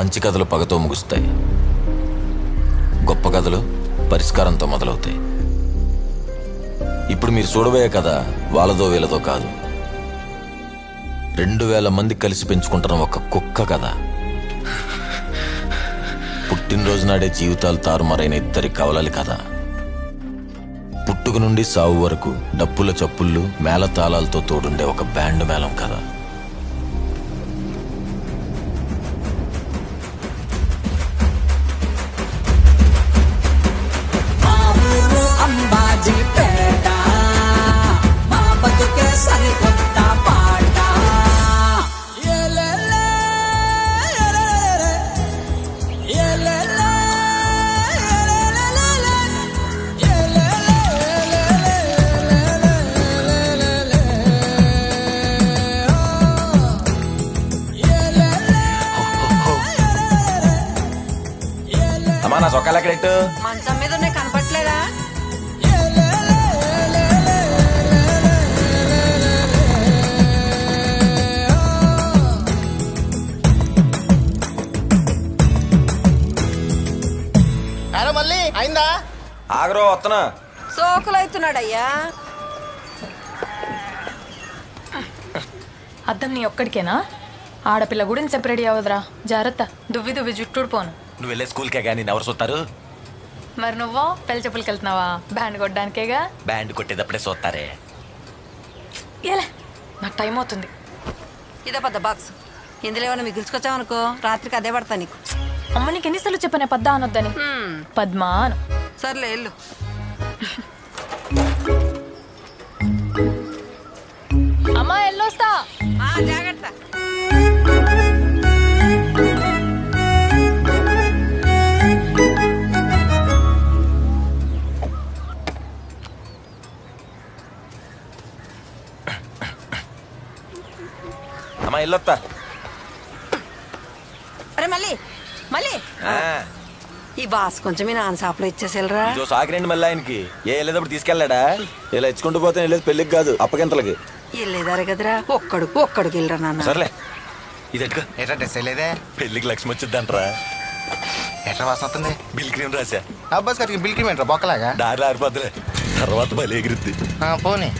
మంచి కథలు పగతో ముగుస్తాయి, గొప్ప కథలు పరిష్కారంతో మొదలవుతాయి. ఇప్పుడు మీరు చూడబోయే కథ వాళ్ళదో వీళ్ళదో కాదు, 2000 మంది కలిసి పెంచుకుంటున్న ఒక కుక్క కథ. పుట్టినరోజు నాడే జీవితాలు తారుమారైన 2 కవలలి కథ. పుట్టుక నుండి సావు వరకు డప్పుల చప్పుళ్ళు మేళతాళాలతో తోడుండే ఒక బ్యాండ్ మేళం కథ. నా సొక్కలు ఎక్కడెట్టు మంచం మీద ఉన్నాయి, కనపట్లేదా? హలో మళ్ళీ అయిందా? ఆగ్రో వస్తున్నా. సోకులు అవుతున్నాడయ్యా. అద్దం నీ ఒక్కడికేనా? ఆడపిల్ల గుడిని సెపరేట్ అవ్వదురా, జాగ్రత్త. దువ్వి దువ్వి జుట్టుడు పోను. నువ్వు వెళ్ళే స్కూల్కే కానీ ఎవరు చూస్తారు? మరి నువ్వు పెళ్లి చెప్పులకి వెళ్తున్నావా? బ్యాండ్ కొట్టడానికేగా. బ్యాండ్ కొట్టేటప్పుడే చూస్తారే. ఏలే, నాకు టైం అవుతుంది. ఇదే పెద్ద బాక్స్, ఇందులో ఏమైనా మిగిల్చుకొచ్చావనుకో రాత్రికి అదే పడతా నీకు. అమ్మ నీకు ఎన్నిసార్లు చెప్పానే పద్ద అనొద్దని? పద్మా అను. సర్లే వెళ్ళు. అమ్మా ఎల్లొస్తా. జాగ్రత్త. అమ్మా వెళ్ళొస్తా. అరే మళ్ళీ మళ్ళీ ఈ బాస్ కొంచెం మీ నాన్న షాప్లో ఇచ్చేసేలరా. సాకిరండి మళ్ళీ ఆయనకి. ఏ వెళ్ళేటప్పుడు తీసుకెళ్ళాడా? ఇలా ఇచ్చుకుంటూ పోతే వెళ్ళేది పెళ్లికి కాదు, అప్పగింతలకి. వెళ్ళేదారే కదరా, ఒక్కడికి వెళ్ళరా నాన్న. సర్లే ఇది ఎట్టుకో. ఎట్లా డ్రెస్ వేయలేదే? పెళ్లికి లక్ష్మి వచ్చిందంటరా. ఎట్లా వాసన వస్తుంది? బిల్ క్రీమ్ రాసా. అబ్బాస్ గారికి బిల్ క్రీమ్ ఏంట్రా బొక్కలాగా? దారిలో ఆరిపోద్దులే, తర్వాత బలి ఎగిరిద్ది. పోనీ.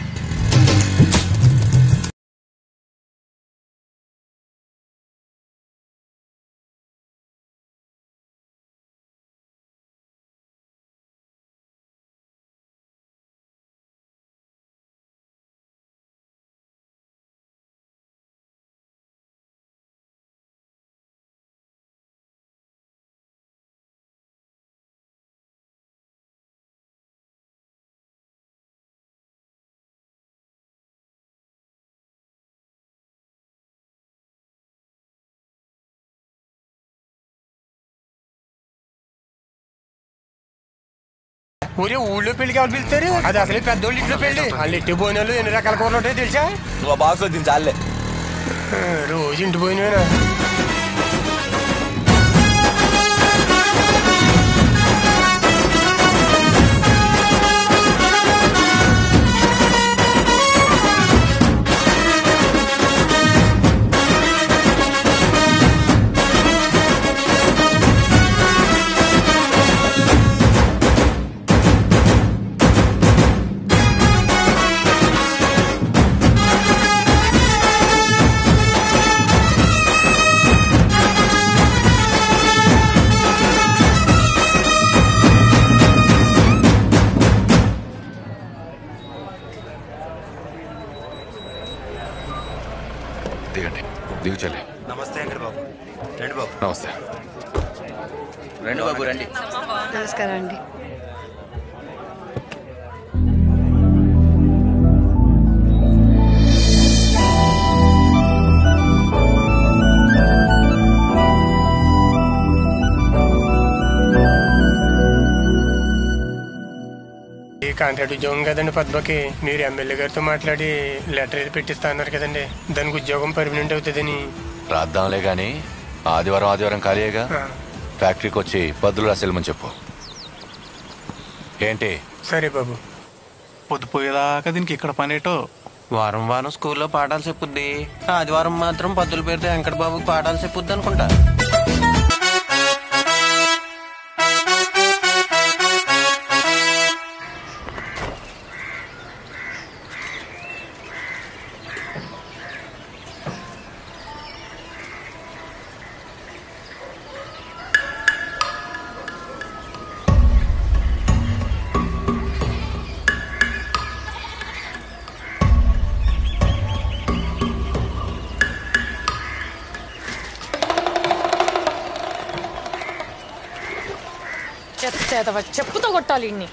ఊరే ఊళ్ళో పెళ్లికి ఎవరు పిలుస్తారు? అది అసలే పెద్దోళ్ళు ఇంట్లో పెళ్లి. వాళ్ళు ఎట్టి పోయినాలు ఎన్ని రకాల కూరలు ఉంటాయో తెలుసా? నువ్వు బాక్స్ లో దీని చాలే. రోజు ఇంటి పోయినా. నమస్తే అంకర్ బాబు. రండి బాబు. నమస్తే. రండి బాబు రండి. నమస్కారం అండి. ఈ కాంట్రాక్ట్ ఉద్యోగం కదండి పద్మకి. మీరు ఎమ్మెల్యే గారితో మాట్లాడి లెటర్ ఏది పెట్టిస్తా అన్నారు కదండి, దానికి ఉద్యోగం పర్మనెంట్ అవుతుందని. రాద్దాంలే గాని ఆదివారం ఖాళీగా ఫ్యాక్టరీకి వచ్చి పద్దులు రాసేమని చెప్పు. ఏంటి? సరే బాబు. పొద్దుపోయేదాకా దీనికి ఇక్కడ పనేటో. వారం వారం స్కూల్లో పాఠాలు చెప్పుద్ది, ఆదివారం మాత్రం పద్దుల పేరుతో వెంకట బాబుకి పాఠాలు చెప్పుద్ది అనుకుంటా. చెప్పుతో కొట్టాలి ఇన్ని.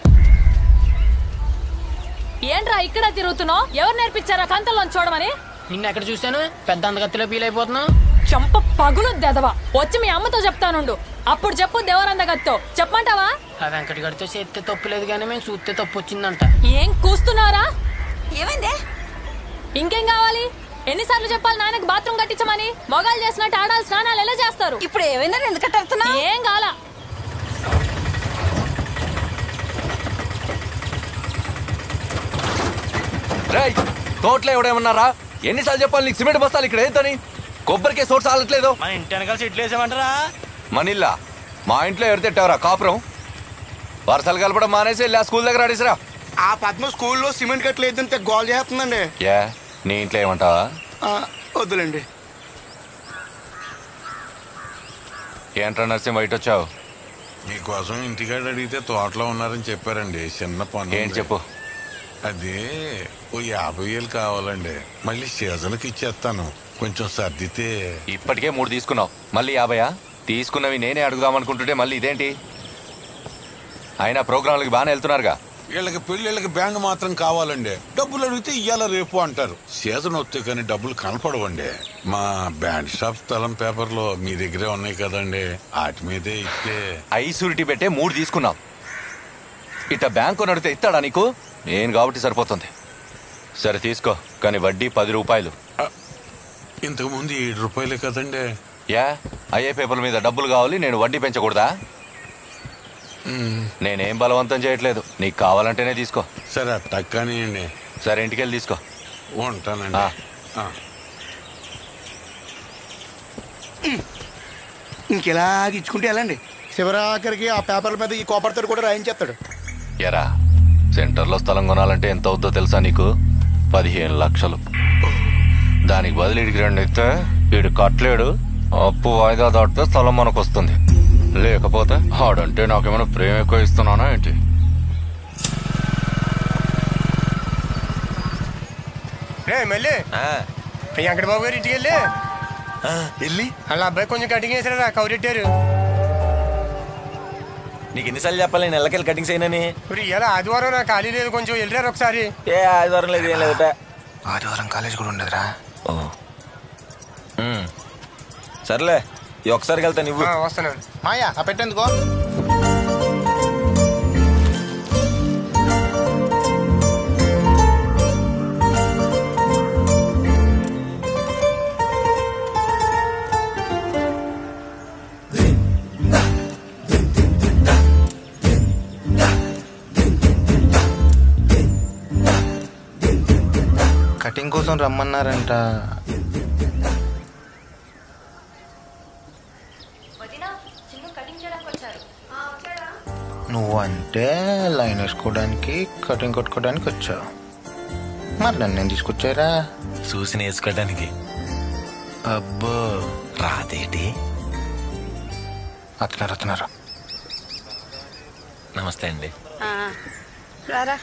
ఏంట్రా ఇక్కడ తిరుగుతున్నావు? ఎవరు నేర్పించారా కంతల్లోని చూడమని? నిన్న ఎక్కడ చూశాను? పెద్ద అందగత్తిలో ఫీల్ అయిపోతున్నావు. చంప పగులు దెదవా. వచ్చి మీ అమ్మతో చెప్తానుండు. అప్పుడు చెప్పు దేవరందగత్తో. చెప్పమంటావా? ఆ వెంకట గడితో చేస్తే తప్పు లేదు కానీ మేము చూస్తే తప్పు వచ్చిందంట. ఏం కూస్తున్నారా? ఏమైందే? ఇంకేం కావాలి? ఎన్నిసార్లు చెప్పాలి నాన్నకి బాత్రూమ్ కట్టించమని? మొగాలు చేసినట్టు ఆడాలి స్నానాలు ఎలా చేస్తారు? ఇప్పుడు ఏమైందని ఎందుకంటే అడుగుతున్నా? ఏం కావాలా? రేయ్ తోటలో ఎవడేమన్నారా? ఎన్నిసార్లు చెప్పాలి నీకు? సిమెంట్ బస్తాలు ఇక్కడ ఏంటని? కొబ్బరికే సోర్స్ ఆలట్లేదు. మన ఇంటి వెనకాల చెట్లు వేసామంటారా? మనిల్లా మా ఇంట్లో ఎవరితెట్టావరా కాపురం? వరుసలు కలపడం మానేసి వెళ్ళి ఆ స్కూల్ దగ్గర అడిసిరా. ఆ పద్మ స్కూల్లో సిమెంట్ కట్టలు వేద్దంటే గోల్ చేస్తుందండి. ఏ నీ ఇంట్లో ఏమంటావా? వద్దులేండి. ఏంట్రా నర్సింగ్ బయట వచ్చావు? మీకోసం ఇంటికాడ అడిగితే తోటలో ఉన్నారని చెప్పారండి. చిన్న పని. ఏంటి చెప్పు. అది ఓ 50,000 కావాలండి. మళ్ళీ సీజన్కి ఇచ్చేస్తాను. కొంచెం సర్దితే. ఇప్పటికే 3 తీసుకున్నావు, మళ్ళీ 50? తీసుకున్నవి నేనే అడుగుదామనుకుంటుంటే మళ్ళీ ఇదేంటి? అయినా ప్రోగ్రాంలకి బాగానే వెళ్తున్నారుగా. వీళ్ళకి పెళ్ళిళ్ళకి బ్యాండ్ మాత్రం కావాలండి. డబ్బులు అడిగితే ఇయ్యాల రేపు అంటారు. సీజన్ వస్తే కానీ డబ్బులు కనపడవండి. మా బ్యాండ్ షాప్ స్థలం పేపర్లో మీ దగ్గరే ఉన్నాయి కదండి, వాటి మీదే ఇస్తే. ఐసూరిటీ పెట్టే 3 తీసుకున్నావు. ఇట్ట బ్యాంకు నడితే ఇస్తాడా నీకు? నేను కాబట్టి సరిపోతుంది. సరే తీసుకో, కానీ వడ్డీ 10 రూపాయలు. ఇంతకు ముందు 7 రూపాయలే కదండి. యా అయ్యే పేపర్ల మీద డబ్బులు కావాలి, నేను వడ్డీ పెంచకూడదా? నేనేం బలవంతం చేయట్లేదు, నీకు కావాలంటేనే తీసుకో. సరే అట్టక్కనియండి. సరే ఇంటికెళ్ళి తీసుకో. ఉంటానండి. ఇంకెలాగ ఇచ్చుకుంటే వెళ్ళండి. శివరాఖరికి ఆ పేపర్ల మీద ఈ కోపర్తో కూడా రాయించేస్తాడు. ఎరా సెంటర్లో స్థలం కొనాలంటే ఎంత అవుద్దో తెలుసా నీకు? 15 లక్షలు. దానికి బదులు ఇడికి 2 ఇస్తే వీడు కట్టలేడు. అప్పు వాయిదా దాటితే స్థలం మనకు వస్తుంది. లేకపోతే ఆడంటే నాకేమైనా ప్రేమ ఎక్కువ ఇస్తున్నానా ఏంటి? మళ్ళీ వెంకట బాబు గారు ఇంటికి వెళ్ళి అలా అబ్బాయి కొంచెం కటింగ్ వేసారా, కౌరెట్టారు. నీకు ఎన్నిసార్లు చెప్పాలి నేను నెలకెళ్ళి కటింగ్స్ అయినని? ఇప్పుడు ఇలా ఆదివారం నా ఖాళీ లేదు, కొంచెం వెళ్ళారు ఒకసారి. ఏ ఆదివారం లేదు, ఏం లేదట. ఆదివారం కాలేజ్ కూడా ఉండదురా. సర్లే ఈ ఒకసారికి వెళ్తా. నువ్వు వస్తున్నాను. మాయా ఆ పెట్టేందుకో. కటింగ్ కోసం రమ్మన్నారంట. నువ్వంటే లైన్ వేసుకోవడానికి కటింగ్ కొట్టుకోవడానికి వచ్చావు, మరి నన్ను ఏం తీసుకొచ్చారా? చూసి నేర్చుకోవడానికి. అబ్బో రాదేటి? అతనారు. నమస్తే అండి. రారా,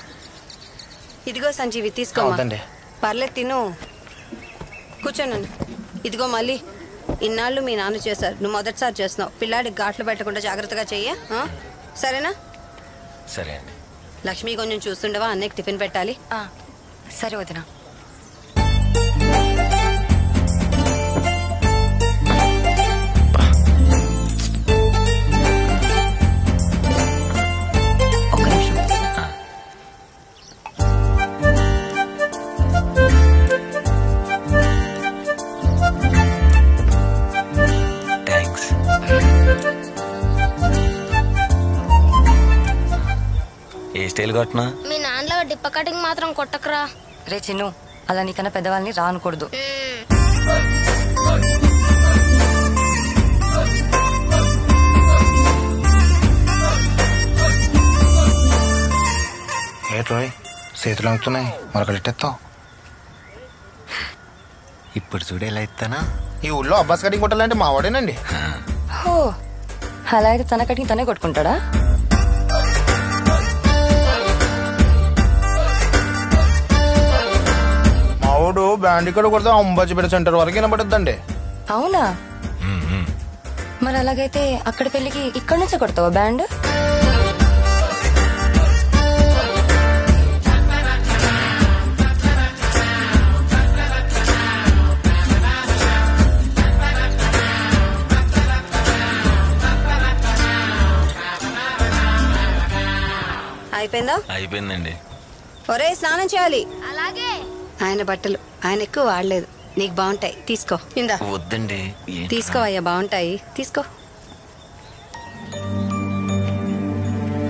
ఇదిగో సంజీవి తీసుకో. పర్లేదు తిను, కూర్చోనండి. ఇదిగో మళ్ళీ ఇన్నాళ్ళు మీ నాన్న చేశారు, నువ్వు మొదటిసారి చేస్తున్నావు. పిల్లాడికి ఘాట్లు పెట్టకుండా జాగ్రత్తగా చెయ్య, సరేనా? సరే అండి. లక్ష్మి కొంచెం చూస్తుండవా, అన్నయ్యకి టిఫిన్ పెట్టాలి. సరే వదినా. ఒక్క నిమిషం. థ్యాంక్స్. ఏ స్టైల్ కొట్టినా? మీ నాన్నలో డిప్ప కటింగ్ మాత్రం కొట్టకరా. రే చిన్ను, అలా నీకన్నా పెద్దవాళ్ళని రానకూడదు. ఏ రోయ్ చేతులు అవుతున్నాయి, మరొకటి ఎట్టేస్తావు. ఇప్పుడు చూడు ఎలా ఇస్తానా? ఈ ఊళ్ళో అబ్బాస్ కటింగ్ కొట్టాలంటే మా వాడేనండి. అలా అయితే తన కటింగ్ తనే కొట్టుకుంటాడా? మావాడు బ్యాండ్ ఇక్కడ కొడితే అంబాజీపేట సెంటర్ వరకు వినపడుద్దండి. అవునా? మరి అలాగైతే అక్కడ పెళ్ళికి ఇక్కడ నుంచే కొడతావా బ్యాండ్? అయిపోయిందా? అయిపోయిందండి. ఒరే స్నానం చేయాలి. అలాగే. ఆయన బట్టలు ఆయన ఎక్కువ వాడలేదు, నీకు బాగుంటాయి, తీసుకో. ఇందా. వద్దండి. తీసుకో అయ్యా, బాగుంటాయి, తీసుకో.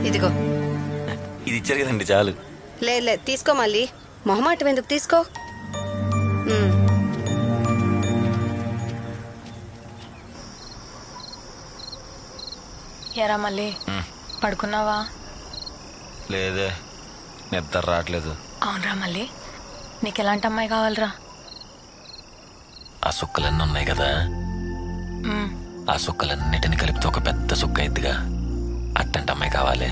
ఇదిగో. ఇది ఇచ్చారు కదండి, చాలు. లేదు తీసుకో, మళ్ళీ మొహమాటం ఎందుకు, తీసుకో. ఎరా మళ్ళీ పడుకున్నావా? లేదే, నిద్ర రావట్లేదు. అవునరా మళ్ళీ, నీకు ఎలాంటి అమ్మాయి కావాలరా? ఆ సుక్కలన్నీ ఉన్నాయి కదా, ఆ సుక్కలన్నిటిని కలిపితే ఒక పెద్ద సుక్క అయిందిగా, అట్టంటి అమ్మాయి కావాలి.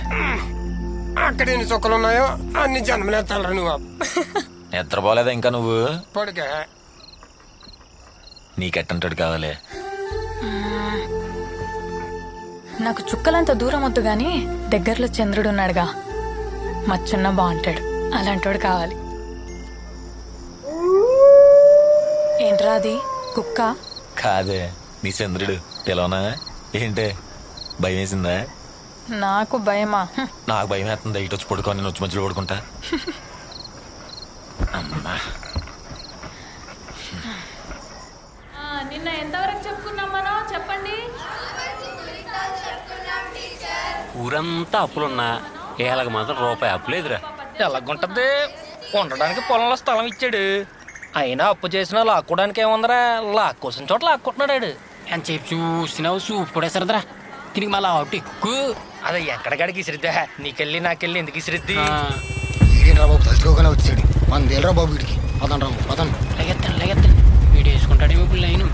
అక్కడ ఎన్ని సుక్కలు ఉన్నాయో అన్ని జన్మలేస్తారా నువ్వు? నిద్రపోలేదా ఇంకా నువ్వు? పడుకే. నీకెట్టంటాడు కావాలి? నాకు చుక్కలంత దూరం వద్దు గాని దగ్గరలో చంద్రుడు ఉన్నాడుగా, మచ్చున్న బాగుంటాడు, అలాంటోడు కావాలి. ఏంట్రా అది, కుక్క? కాదే, నీ చంద్రుడు. పిలవనా ఏంటే? భయం వేసిందా? నాకు భయమా? నాకు భయం వేస్తుంది. ఇటు వచ్చి పడుకో, నేను వచ్చి మధ్యలో పడుకుంటా. అమ్మా, నిన్న ఎంతవరకు చెప్పుకున్నాం మనం, చెప్పండి. ఊరంతా అప్పులున్నా ఏళ్ళకి మాత్రం రూపాయి అప్పులేదురా. ఎలాగుంటది, ఉండడానికి పొలంలో స్థలం ఇచ్చాడు, అయినా అప్పు చేసినా లాక్కోడానికి ఏముందరా, లాక్కోసిన చోట లాక్కుంటున్నాడు. అని చెప్పి చూసినావు, చూపు కూడా సరదరా. దీనికి మళ్ళీ అవుట్ ఎక్కువ. అది ఎక్కడికాడికి ఇసిరిద్దా, నీకెళ్ళి నాకెళ్ళి ఎందుకు ఇసిరిద్ది? ఈడేనరా బాబు, తలుచుకోగానే వచ్చాడు. మన తేలరా బాబు వీడికి. పదండి రాబు, పదండి. లెగెత్తాను వీడు వేసుకుంటాడేమో ఇప్పుడు లైను.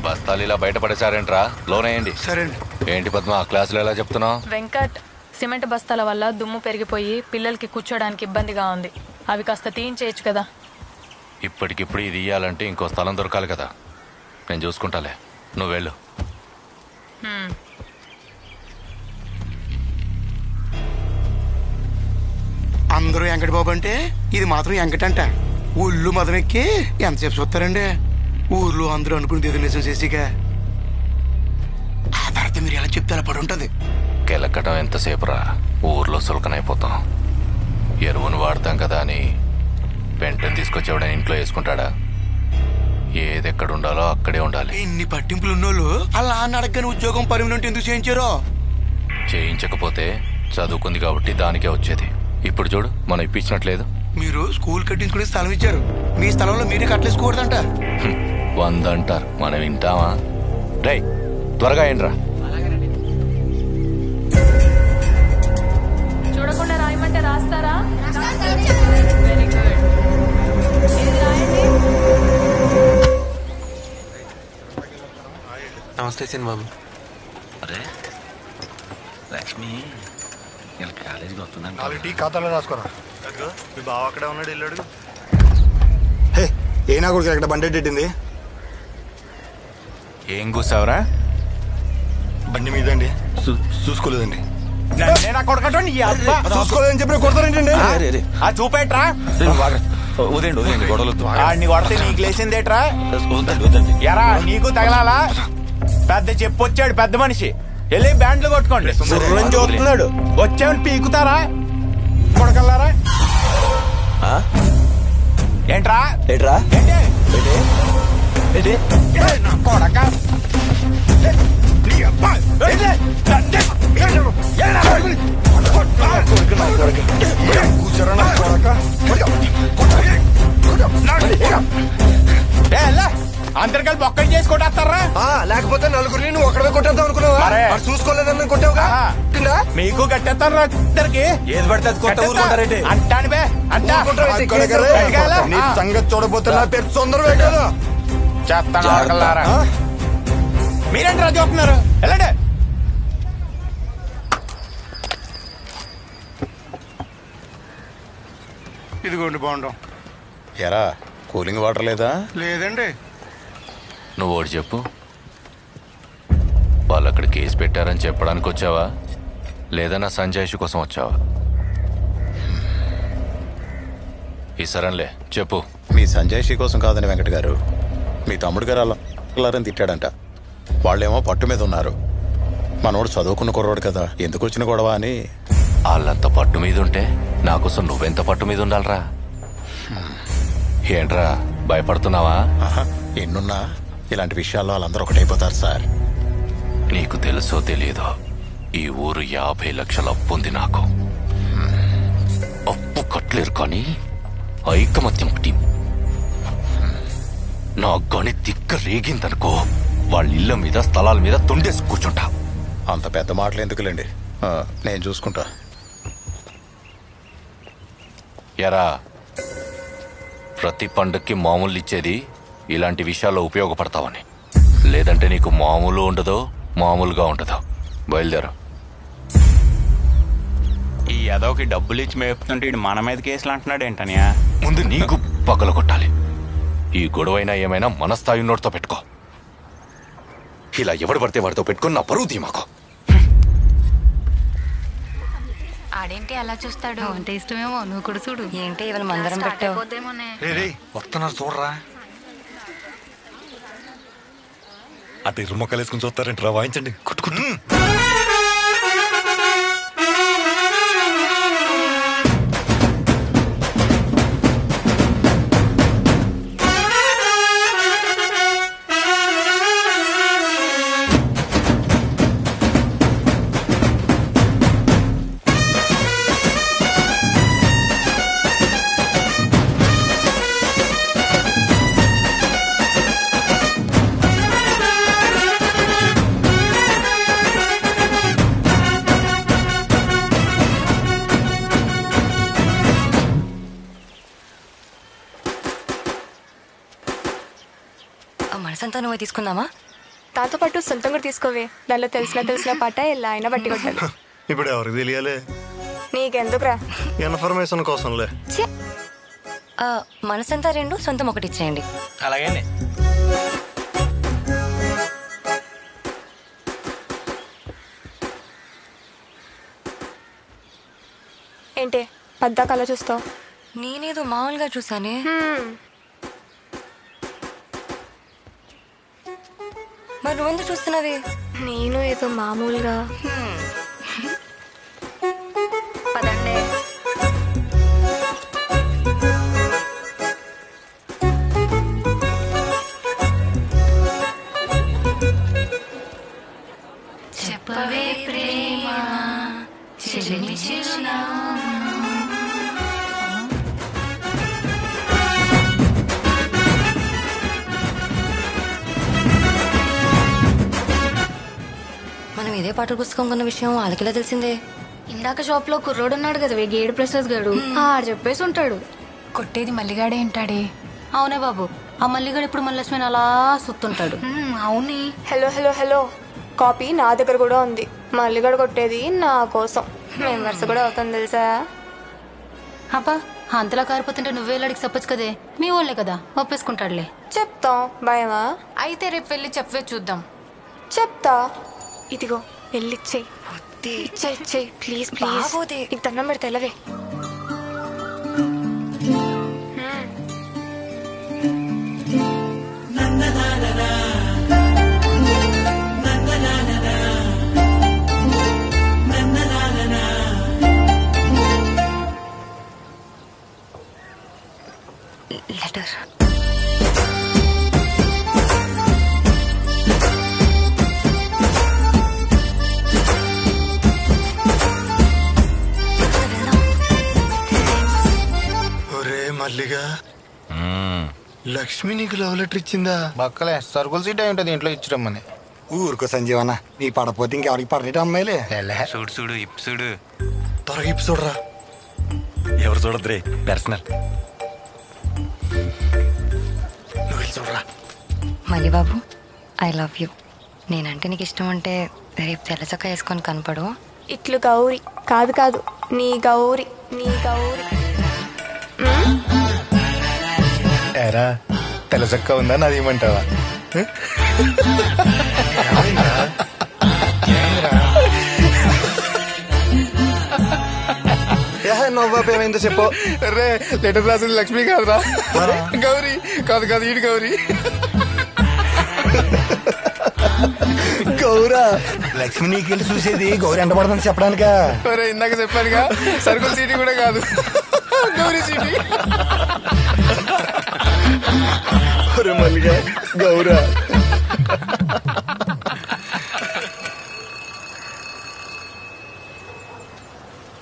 బస్తాలు ఇలా బయటపడేసారేంట్రా, లోనేయండి. సరే. ఏంటి పద్మ, క్లాసులు ఎలా చెప్తున్నావు? వెంకట్, సిమెంట్ బస్తాల వల్ల దుమ్ము పెరిగిపోయి పిల్లలకి కూర్చోడానికి ఇబ్బందిగా ఉంది, అవి కాస్త తీయించేయచ్చు కదా. ఇప్పటికిప్పుడు ఇది ఇయ్యాలంటే ఇంకో స్థలం దొరకాలి కదా, నేను చూసుకుంటాలే, నువ్వు వెళ్ళు. అందరూ వెంకట బాబు అంటే ఇది మాత్రం వెంకటంట. ఊళ్ళు మదం ఎక్కి ఎంతసేపు చూస్తారండి? ఊర్లో అందరూ అనుకునేది ఏదో నిజం చేసిగా, ఆ తర్వాత మీరు ఎలా చెప్తే అలా పడి ఉంటది. కెలక్కటం ఎంతసేపు రా, ఊర్లో సులకనైపోతాం. ఎరువును వాడతాం కదా అని పెంటను తీసుకొచ్చేవాడని ఇంట్లో వేసుకుంటాడా? ఏదెక్కడ ఉండాలో అక్కడే ఉండాలి. ఇన్ని పట్టింపులు ఉన్నోళ్ళు అలా అడగని ఉద్యోగం పర్మనెంట్ ఎందుకు చేయించారో? చేయించకపోతే చదువుకుంది కాబట్టి దానికే వచ్చేది. ఇప్పుడు చూడు, మనం ఇప్పించినట్లేదు. మీరు స్కూల్ కట్టించుకునే స్థలం ఇచ్చారు, మీ స్థలంలో మీరే కట్టలేసుకోకూడదంట. 100 అంటారు, మనం వింటామా? రే త్వరగా ఏంట్రా. చూడకుండా రాయమంటే రాస్తారా? Very good. ఏది రాయండి. నమస్తే సినిమాబు. అరే లక్ష్మి ఇలా కాలేజీకి వస్తున్నాను. క్వాలిటీ ఖాతాలో రాసుకోరా. మీ బావ అక్కడే ఉన్నాడు, వెళ్ళాడు. హే, ఏనా కూడా ఇక్కడ బండి ఎట్టింది? ఏం కూసావరా? బండి మీద అండి, చూసుకోలేదండి. చూసుకోలేదని చెప్పి కొడతారేంటండి? చూపేట్రా, ఉదయండి గొడవలు కొడితే నీకు లేచిందేట్రా? వద్దండి. ఎరా నీకు తగలాలా? పెద్ద చెప్పొచ్చాడు పెద్ద మనిషి, వెళ్ళి బ్యాండ్లు కొట్టుకోండి. చూస్తున్నాడు, వచ్చామని పీకుతారా కొడకల్లారా? ఏంట్రా ఏట్రా ఏంటి కొడక అందరికీ బొక్కలు చేసి కొట్టేస్తారా? లేకపోతే నలుగురిని నువ్వు ఒక్కడే కొట్టేద్దాం అనుకున్నావా? చూసుకోలేదని కొట్టావుగా, మీకు కట్టేస్తారు ఇద్దరికి. ఏది పడితే అది కొత్త ఊరుకుంటారేంటి? అంటాను బే అంటా నీ సంగతి చూడబోతే నా పేరు తొందర పెట్టాను. చెప్తాను. మీరేంటి రాజు అవుతున్నారు? వెళ్ళండి. ఇదిగోండి బాగుంటాం. ఎరా కూలింగ్ వాటర్ లేదా? లేదండి. నువ్వు ఒకటి చెప్పు, వాళ్ళు అక్కడ కేసు పెట్టారని చెప్పడానికి వచ్చావా, లేదా నా సంజాయిషి కోసం వచ్చావా? ఈ సరంలే చెప్పు. మీ సంజయ్ కోసం కాదని వెంకట గారు, మీ తమ్ముడు గారు అలా తిట్టాడంట. వాళ్ళేమో పట్టు మీద ఉన్నారు. మనోడు చదువుకున్న కుర్రోడు కదా, ఎందుకు వచ్చిన గొడవ అని. వాళ్ళంత పట్టు మీద ఉంటే నా కోసం నువ్వెంత పట్టు మీద ఉండాలరా? ఏంట్రా భయపడుతున్నావా? ఎన్నున్నా ఇలాంటి విషయాల్లో వాళ్ళందరూ ఒకటైపోతారు సార్. నీకు తెలుసో తెలియదో, ఈ ఊరు 50 లక్షల అప్పు ఉంది నాకు. అప్పు కట్టలేరు కానీ ఐకమత్యం టీం. నా గని తిక్క రేగిందనుకో, వాళ్ళ ఇళ్ళ మీద స్థలాల మీద తొండేసి కూర్చుంటా. అంత పెద్ద మాటలు ఎందుకులేండి, నేను చూసుకుంటా. ఎరా, ప్రతి పండుగకి మామూలు ఇచ్చేది ఇలాంటి విషయాల్లో ఉపయోగపడతావని. లేదంటే నీకు మామూలు ఉండదో, మామూలుగా ఉండదు. బయలుదేరు. ఈ ఏదోకి డబ్బులు ఇచ్చి మేపుతుంటే మన మీద కేసులు అంటున్నాడు ఏంటనియా? ముందు నీకు పగల కొట్టాలి. ఈ గొడవైనా ఏమైనా మన స్థాయి నోటితో పెట్టుకో. ఇలా ఎవడు పడితే వాడితో పెట్టుకుని నా పరువు తీమాకో. ఆడేంటి అలా చూస్తాడు? అంటే ఇష్టమేమో, నువ్వు కూడా చూడు. ఏంటి ఇవాళ మందరం పెట్టావు? వస్తున్నారు చూడరా. అటు ఇరు మొక్కలు వేసుకుని చూస్తారంటారా? వాయించండి, కుట్టుకుంటు. మనసంతా నువ్వు తీసుకుందామా? దాంతో పాటు సొంతం కూడా తీసుకోవే. దానిలో తెలిసిన పాట ఎలా అయినా బట్టి కొట్టాలి. ఇప్పుడు ఎవరికి తెలియాలి? నీకెందుకురా? ఇన్ఫర్మేషన్ కోసంలే. మనసంతా 2, సొంతం 1 ఇచ్చేయండి. అలాగే. ఏంటి పద్దాకలా చూస్తావు? నేనేదో మామూలుగా చూసానే. మరి నువ్వెందుకు చూస్తున్నావే? నేను ఏదో మామూలుగా. పదండి. చెప్పవే ప్రేమ చెలిమి చిరునామా. మనం ఇదే పాటల పుస్తకం కొన్న విషయం వాళ్ళకిలా తెలిసిందే. ఇందాక షాప్ లో కుర్రోడు ఉన్నాడు కదా, గేడు ప్రసాద్ గారు, ఆడు చెప్పేసి ఉంటాడు. కొట్టేది మల్లిగాడే ఉంటాడే. అవునే బాబు, ఆ మల్లిగాడు ఇప్పుడు మల్లక్ష్మిని అలా సుత్తుంటాడు. అవునే. హలో హలో హలో, కాపీ నా దగ్గర కూడా ఉంది. మల్లిగాడు కొట్టేది నా కోసం. మేము వరుస కూడా అవుతాం తెలుసా? అబ్బా, అంతలా కారిపోతుంటే నువ్వే అడిగి చెప్పొచ్చు కదే. మీ వాళ్ళే కదా, ఒప్పేసుకుంటాడులే. చెప్తాం. భయమా? అయితే రేపు వెళ్ళి చెప్పవే చూద్దాం. చెప్తా. ఇదిగో వెళ్ళిచ్చేయి. ఇచ్చేయి ప్లీజ్ ప్లీజ్. నీకు దండం పెడితే వెళ్ళవే. లెటర్. మల్లిగా, లక్ష్మి నీకు లవ్ లెటర్ ఇచ్చిందా? బక్కలే సర్కుల్ సీట్ అయి ఉంటుంది ఇంట్లో ఇచ్చిరమ్మని. ఊరుకో సంజీవన్న, నీ పడపోతే ఇంకెవరికి పడలేట అమ్మాయిలే. చూడు చూడు ఇప్పు చూడు, త్వరగా ఇప్పు చూడరా. ఎవరు చూడద్రే, పర్సనల్. నువ్వు వెళ్ళి చూడరా. మళ్ళీ బాబు, ఐ లవ్ యూ. నేనంటే నీకు ఇష్టం అంటే రేపు తెల్లచక్క వేసుకొని కనపడు. ఇట్లు గౌరీ కాదు కాదు, నీ గౌరీ, నీ గౌరీ. ఎరా తెల్లచక్క ఉందా? నాది ఇవ్వమంటావా? నవ్వాపు ఏమైందో చెప్పు. రే లెటర్ రాసింది లక్ష్మి కాదురా, గౌరీ. కాదు కాదు, ఈడు గౌరీ. గౌరా లక్ష్మి నీకెళ్ళి చూసేది గౌరీ ఎంట పడుతుంది చెప్పడానిక. ఇందాక చెప్పానుగా సర్కుల్ సిటీ కూడా కాదు, గౌరీ సిటీ. మల్లిగా గౌరా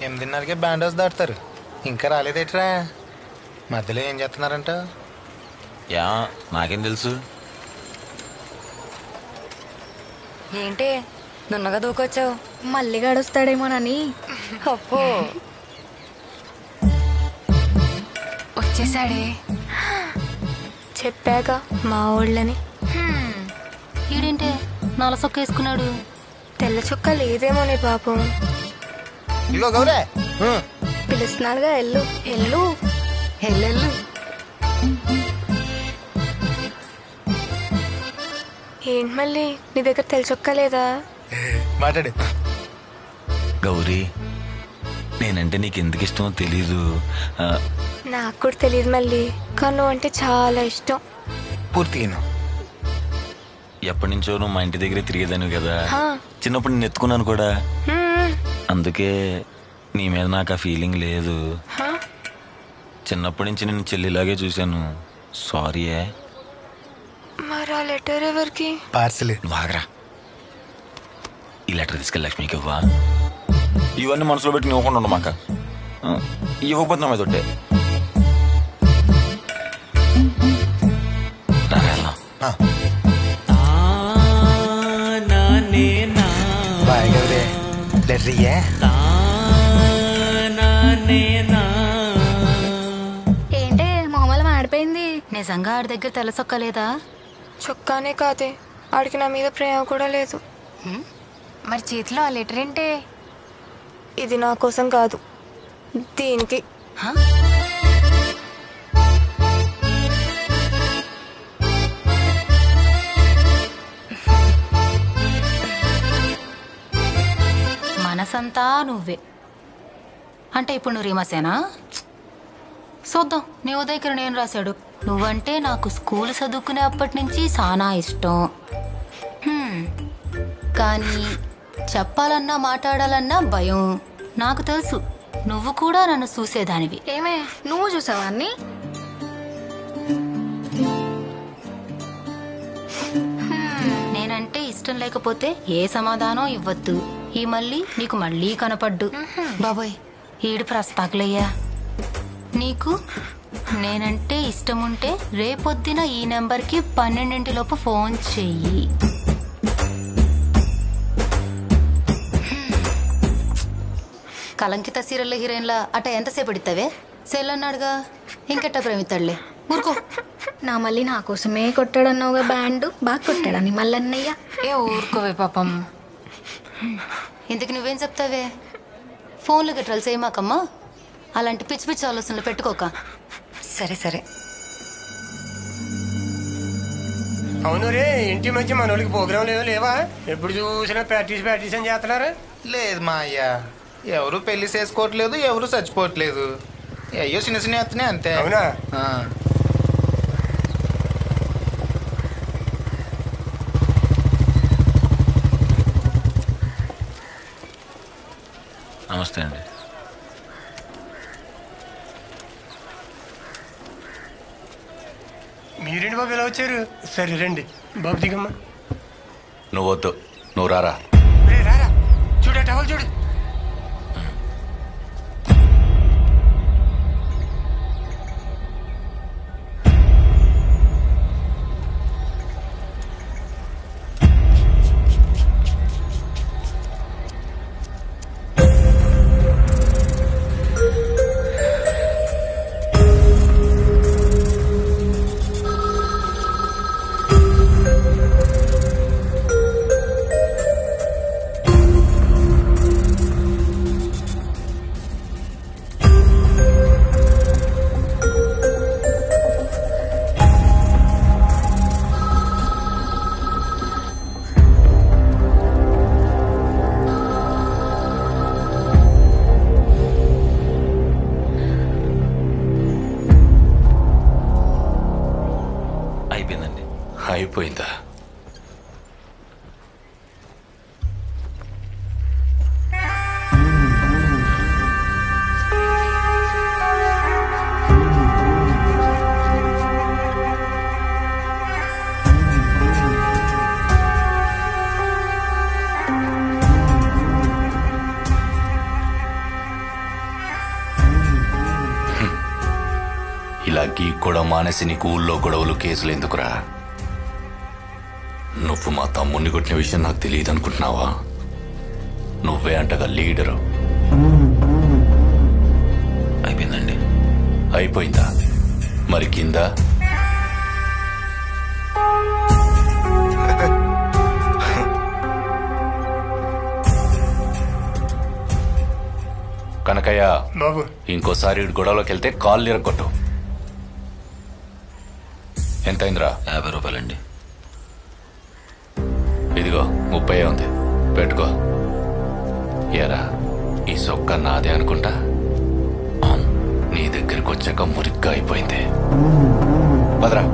8:30కే బ్యాండ్ హౌస్ దాటుతారు, ఇంకా రాలేదేట్రా? మధ్యలో ఏం చేస్తున్నారంట? యా నాకేం తెలుసు. ఏంటి నున్నగా దూకొచ్చావు? మళ్ళీ గడుస్తాడేమోనని. అప్పో వచ్చేసాడే, చెప్పాక మా ఊళ్ళని. ఈడేంటే నల్ల చొక్క వేసుకున్నాడు? తెల్ల చొక్క లేదేమోనే పాపం. ఇగో గౌరే పిలుస్తున్నాడుగా, ఎల్లు ఎల్లు ఎల్లెల్లు. ఏంటి మళ్ళీ నీ దగ్గర తెల్ల చొక్క లేదా? మాట్లాడు. గౌరీ నేనంటే నీకు ఎందుకు ఇష్టమో తెలీదు. నాకు కూడా తెలియదు మళ్ళీ, కానీ నువ్వు అంటే చాలా ఇష్టం. పూర్తిగా ఎప్పటి నుంచో నువ్వు మా ఇంటి దగ్గరే తిరిగేదాను కదా, చిన్నప్పుడు నేను ఎత్తుకున్నాను కూడా, అందుకే నీ మీద నాకు ఆ ఫీలింగ్ లేదు. చిన్నప్పటి నుంచి నేను చెల్లిలాగే చూశాను. సారీ. మరి ఆ లెటర్ ఎవరికి? పార్సల్. బాగరా ఈ లెటర్ తీసుకెళ్ళి లక్ష్మికి ఇవ్వా. ఇవన్నీ మనసులో పెట్టి ఇవ్వకుండా ఉండు మాక. ఇవ్వకపోతే నా మీద తొట్టే. బాయ్ గౌరే. లెటర్ ఇయ్యే. ఏంటే మొహమ్మల మాడిపోయింది? నిజంగా ఆడి దగ్గర తెల్ల చొక్క లేదా? చొక్కానే కాదే, ఆడికి నా మీద ప్రేమ కూడా లేదు. మరి చేతిలో ఆ లెటర్ ఏంటే? ఇది నా కోసం కాదు, దీనికి. మనసంతా నువ్వే అంటే ఇప్పుడు నువ్వు రీమాసేనా? చూద్దాం నీ ఉదయకరు నేను రాశాడు. నువ్వంటే నాకు స్కూల్ చదువుకునే అప్పటి నుంచి చాలా ఇష్టం. కానీ చెప్పాలన్నా మాట్లాడాలన్నా భయం. నాకు తెలుసు నువ్వు కూడా నన్ను చూసేదానివి. ఏమే నువ్వు చూసావా అన్ని? నేనంటే ఇష్టం లేకపోతే ఏ సమాధానం ఇవ్వద్దు. ఈ మళ్ళీ నీకు మళ్ళీ కనపడ్డు. బాబోయ్ ఈడు ప్రస్తాకులయ్యా. నీకు నేనంటే ఇష్టం ఉంటే రేపొద్దున ఈ నెంబర్కి 12 ఫోన్ చెయ్యి. కలంకిత సీరియల్ హీరోయిన్ల అట ఎంతసేపు ఎడితావే? సెల్ అన్నాడుగా, ఇంకెట్ట ప్రేమితాడులే. ఊరుకో. నా మళ్ళీ నా కోసమే కొట్టాడన్నావుగా బ్యాండ్, బాగా కొట్టాడని మళ్ళన్నయ్య. ఏ ఊరుకోవే పాపం. ఇంతకు నువ్వేం చెప్తావే? ఫోన్లు గట్రాలు చేయమాకమ్మా, అలాంటి పిచ్చి పిచ్చి ఆలోచనలు పెట్టుకోక. సరే సరే. అవును రే, ఇంటి మధ్య మనోళ్ళకి ప్రోగ్రాంలు ఏమో లేవా? ఎప్పుడు చూసినా ప్రాక్టీస్ అని చేస్తున్నారా? లేదు మా అయ్య, ఎవరు పెళ్లి చేసుకోవట్లేదు, ఎవరు చచ్చిపోవట్లేదు. అయ్యో చిన్న చిన్న ఎత్తున్నాయి అంతే. అవునా? నమస్తే అండి. మీరేంటి బాబు ఎలా వచ్చారు? సరే రండి బాబు, దిగమ్మా. నువ్వు వద్దు, నువ్వు రారా. రారా, చూడు టవల్ చూడు. అయిపోయిందా? ఇలా గీక్కోవడం మానేసి నీకు ఊళ్ళో గొడవలు కేసులు ఎందుకురా? నువ్వు మా తమ్ముడిని కొట్టిన విషయం నాకు తెలియదు అనుకుంటున్నావా? నువ్వే అంటగా లీడరు. అయిపోయిందండి. అయిపోయిందా? మరి కింద కనకయ్య బాబు, ఇంకోసారి గొడవలోకి వెళ్తే కాళ్ళు ఇరగొట్టు. ఎంతైందిరా? 50 రూపాయలండి. ఇదిగో 30 ఉంది, పెట్టుకో. ఎరా ఈ సొక్క నాదే అనుకుంటా. నీ దగ్గరికి వచ్చాక మురిగ్గా అయిపోయింది. భద్రా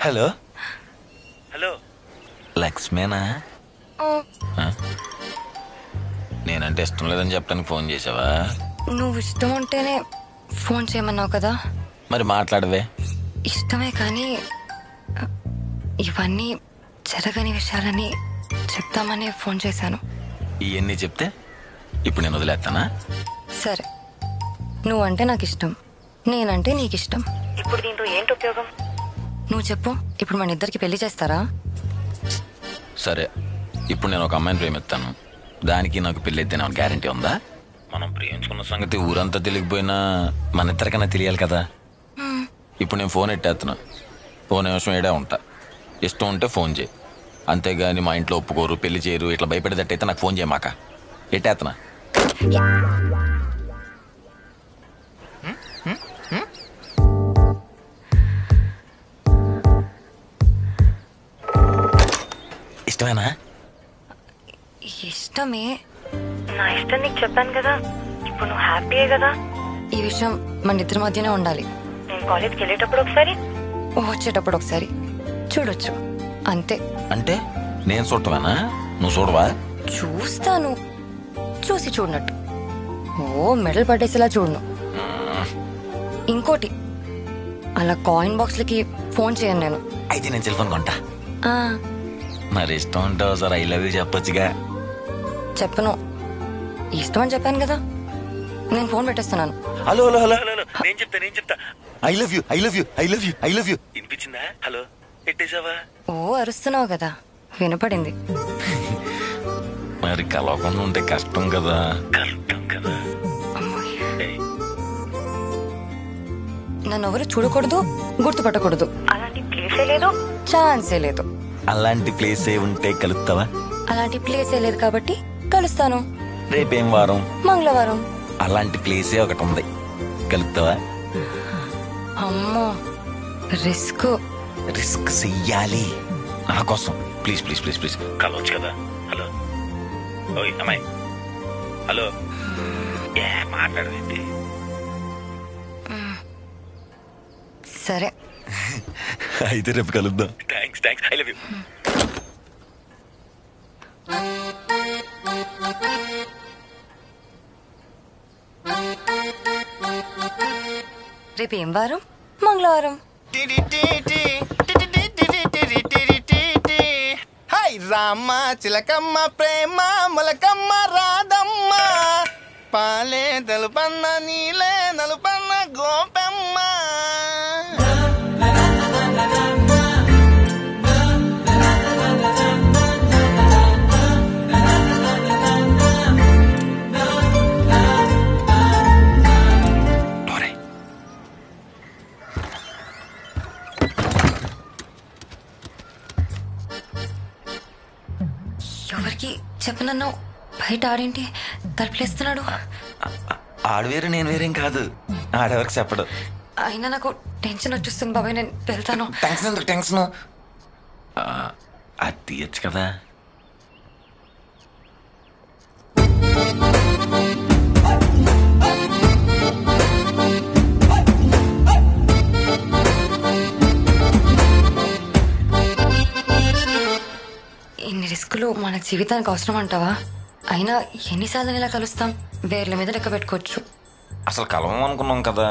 హలో హలో లక్ష్మేనా? నేనంటే ఇష్టం లేదని చెప్పడానికి ఫోన్ చేసావా? నువ్వు ఇష్టం ఉంటేనే ఫోన్ చేయమన్నావు కదా. మరి మాట్లాడవే. ఇష్టమే కానీ ఇవన్నీ జరగని విషయాలని చెప్తామని ఫోన్ చేశాను. ఇవన్నీ చెప్తే ఇప్పుడు నేను వదిలేస్తానా? సరే, నువ్వంటే నాకు ఇష్టం, నేనంటే నీకు ఇష్టం. ఇప్పుడు దీంతో ఏంటి ఉపయోగం? నువ్వు చెప్పు, ఇప్పుడు మన ఇద్దరికి పెళ్లి చేస్తారా? సరే, ఇప్పుడు నేను ఒక అమ్మాయిని ప్రేమిస్తాను, దానికి నాకు పెళ్ళి అయితే నాకు గ్యారంటీ ఉందా? మనం ప్రేమించుకున్న సంగతి ఊరంతా తెలియకపోయినా మన ఇద్దరికన్నా తెలియాలి కదా. ఇప్పుడు నేను ఫోన్ ఎట్టేస్తున్నా, ఫోన్ నిమిషం ఏడే ఉంటా. ఇష్టం ఉంటే ఫోన్ చేయి, అంతేగాని మా ఇంట్లో ఒప్పుకోరు, పెళ్లి చేయరు, ఇట్లా భయపడేటట్టయితే నాకు ఫోన్ చేయమాక. ఎట్టేస్తున్నా. ఇష్టమేనా? ఇష్టమే. నా ఇష్టం నీకు చెప్పాను కదా, ఇప్పుడు నువ్వు హ్యాపీయే కదా. ఈ విషయం మన ఇద్దరి మధ్యనే ఉండాలి. నేను కాలేజ్కి వెళ్ళేటప్పుడు ఒకసారి, వచ్చేటప్పుడు ఒకసారి చూడొచ్చు, అంతే. అంటే నేను చూడటమేనా? నువ్వు చూడవా? చూస్తాను, చూసి చూడనట్టు. ఓ మెడల్ పట్టేసేలా చూడను. ఇంకోటి, అలా కాయిన్ బాక్స్లకి ఫోన్ చేయను నేను. అయితే నేను సెల్ ఫోన్ కొంటా. మరి ఇష్టం ఉంటే ఒకసారి ఐ లవ్ యూ చెప్పొచ్చుగా. చెప్పను, ఇష్టం అని చెప్పాను కదా. నేను ఫోన్ పెట్టేస్తున్నాను. హలో హలో హలో హలో, నేను చెప్తా I love you, I love you, I love you, I love you. వినిపించిందా? హలో పెట్టేశావా? ఓ అరుస్తున్నావు కదా, వినపడింది. మరి కలవకుండా ఉంటే కష్టం కదా. కష్టం కదా. నన్ను ఎవరు చూడకూడదు, గుర్తుపట్టకూడదు, అలాంటి ప్లేసే లేదు, ఛాన్సే లేదు. అలాంటి ప్లేసే ఉంటే కలుస్తావా? అలాంటి ప్లేసే లేదు కాబట్టి కలుస్తాను. రేపేం వారం? మంగళవారం. అలాంటి ప్లేసే ఒకటి ఉంది, కలుస్తావా? అమ్మో, రిస్క్. రిస్క్ చెయ్యాలి నా కోసం. ప్లీజ్ ప్లీజ్ ప్లీజ్ ప్లీజ్ కలవచ్చు కదా. హలో ఓయ్ అమ్మాయి, హలో. ఏ మాట్లాడవేంటి? సరే అయితే రేపు కలుద్దాం. Thanks thanks, I love you. రేపు ఏం వారం? మంగళవారం. హాయ్ రామ చిలకమ్మ ప్రేమ మొలకమ్మ రాధమ్మ, పాలే తెలుపన్న నీలే నలుపన్న గోపెమ్మ. ఎవరికి చెప్పనన్నావు, బయట ఆడేంటి తలుపులేస్తున్నాడు? ఆడు వేరు నేను వేరేం కాదు, ఆడెవరికి చెప్పడు. అయినా నాకు టెన్షన్ వచ్చేస్తుంది బాబాయ్, నేను వెళ్తాను. టెన్షన్ ఎందుకు? టెన్షన్ అది తీయచ్చు కదా. ఇన్ని రిస్కులు మన జీవితానికి అవసరం అంటావా? అయినా ఎన్నిసార్లు ఇలా కలుస్తాం? వేర్ల మీద లెక్క పెట్టుకోవచ్చు. అసలు కలవం అనుకున్నాం కదా,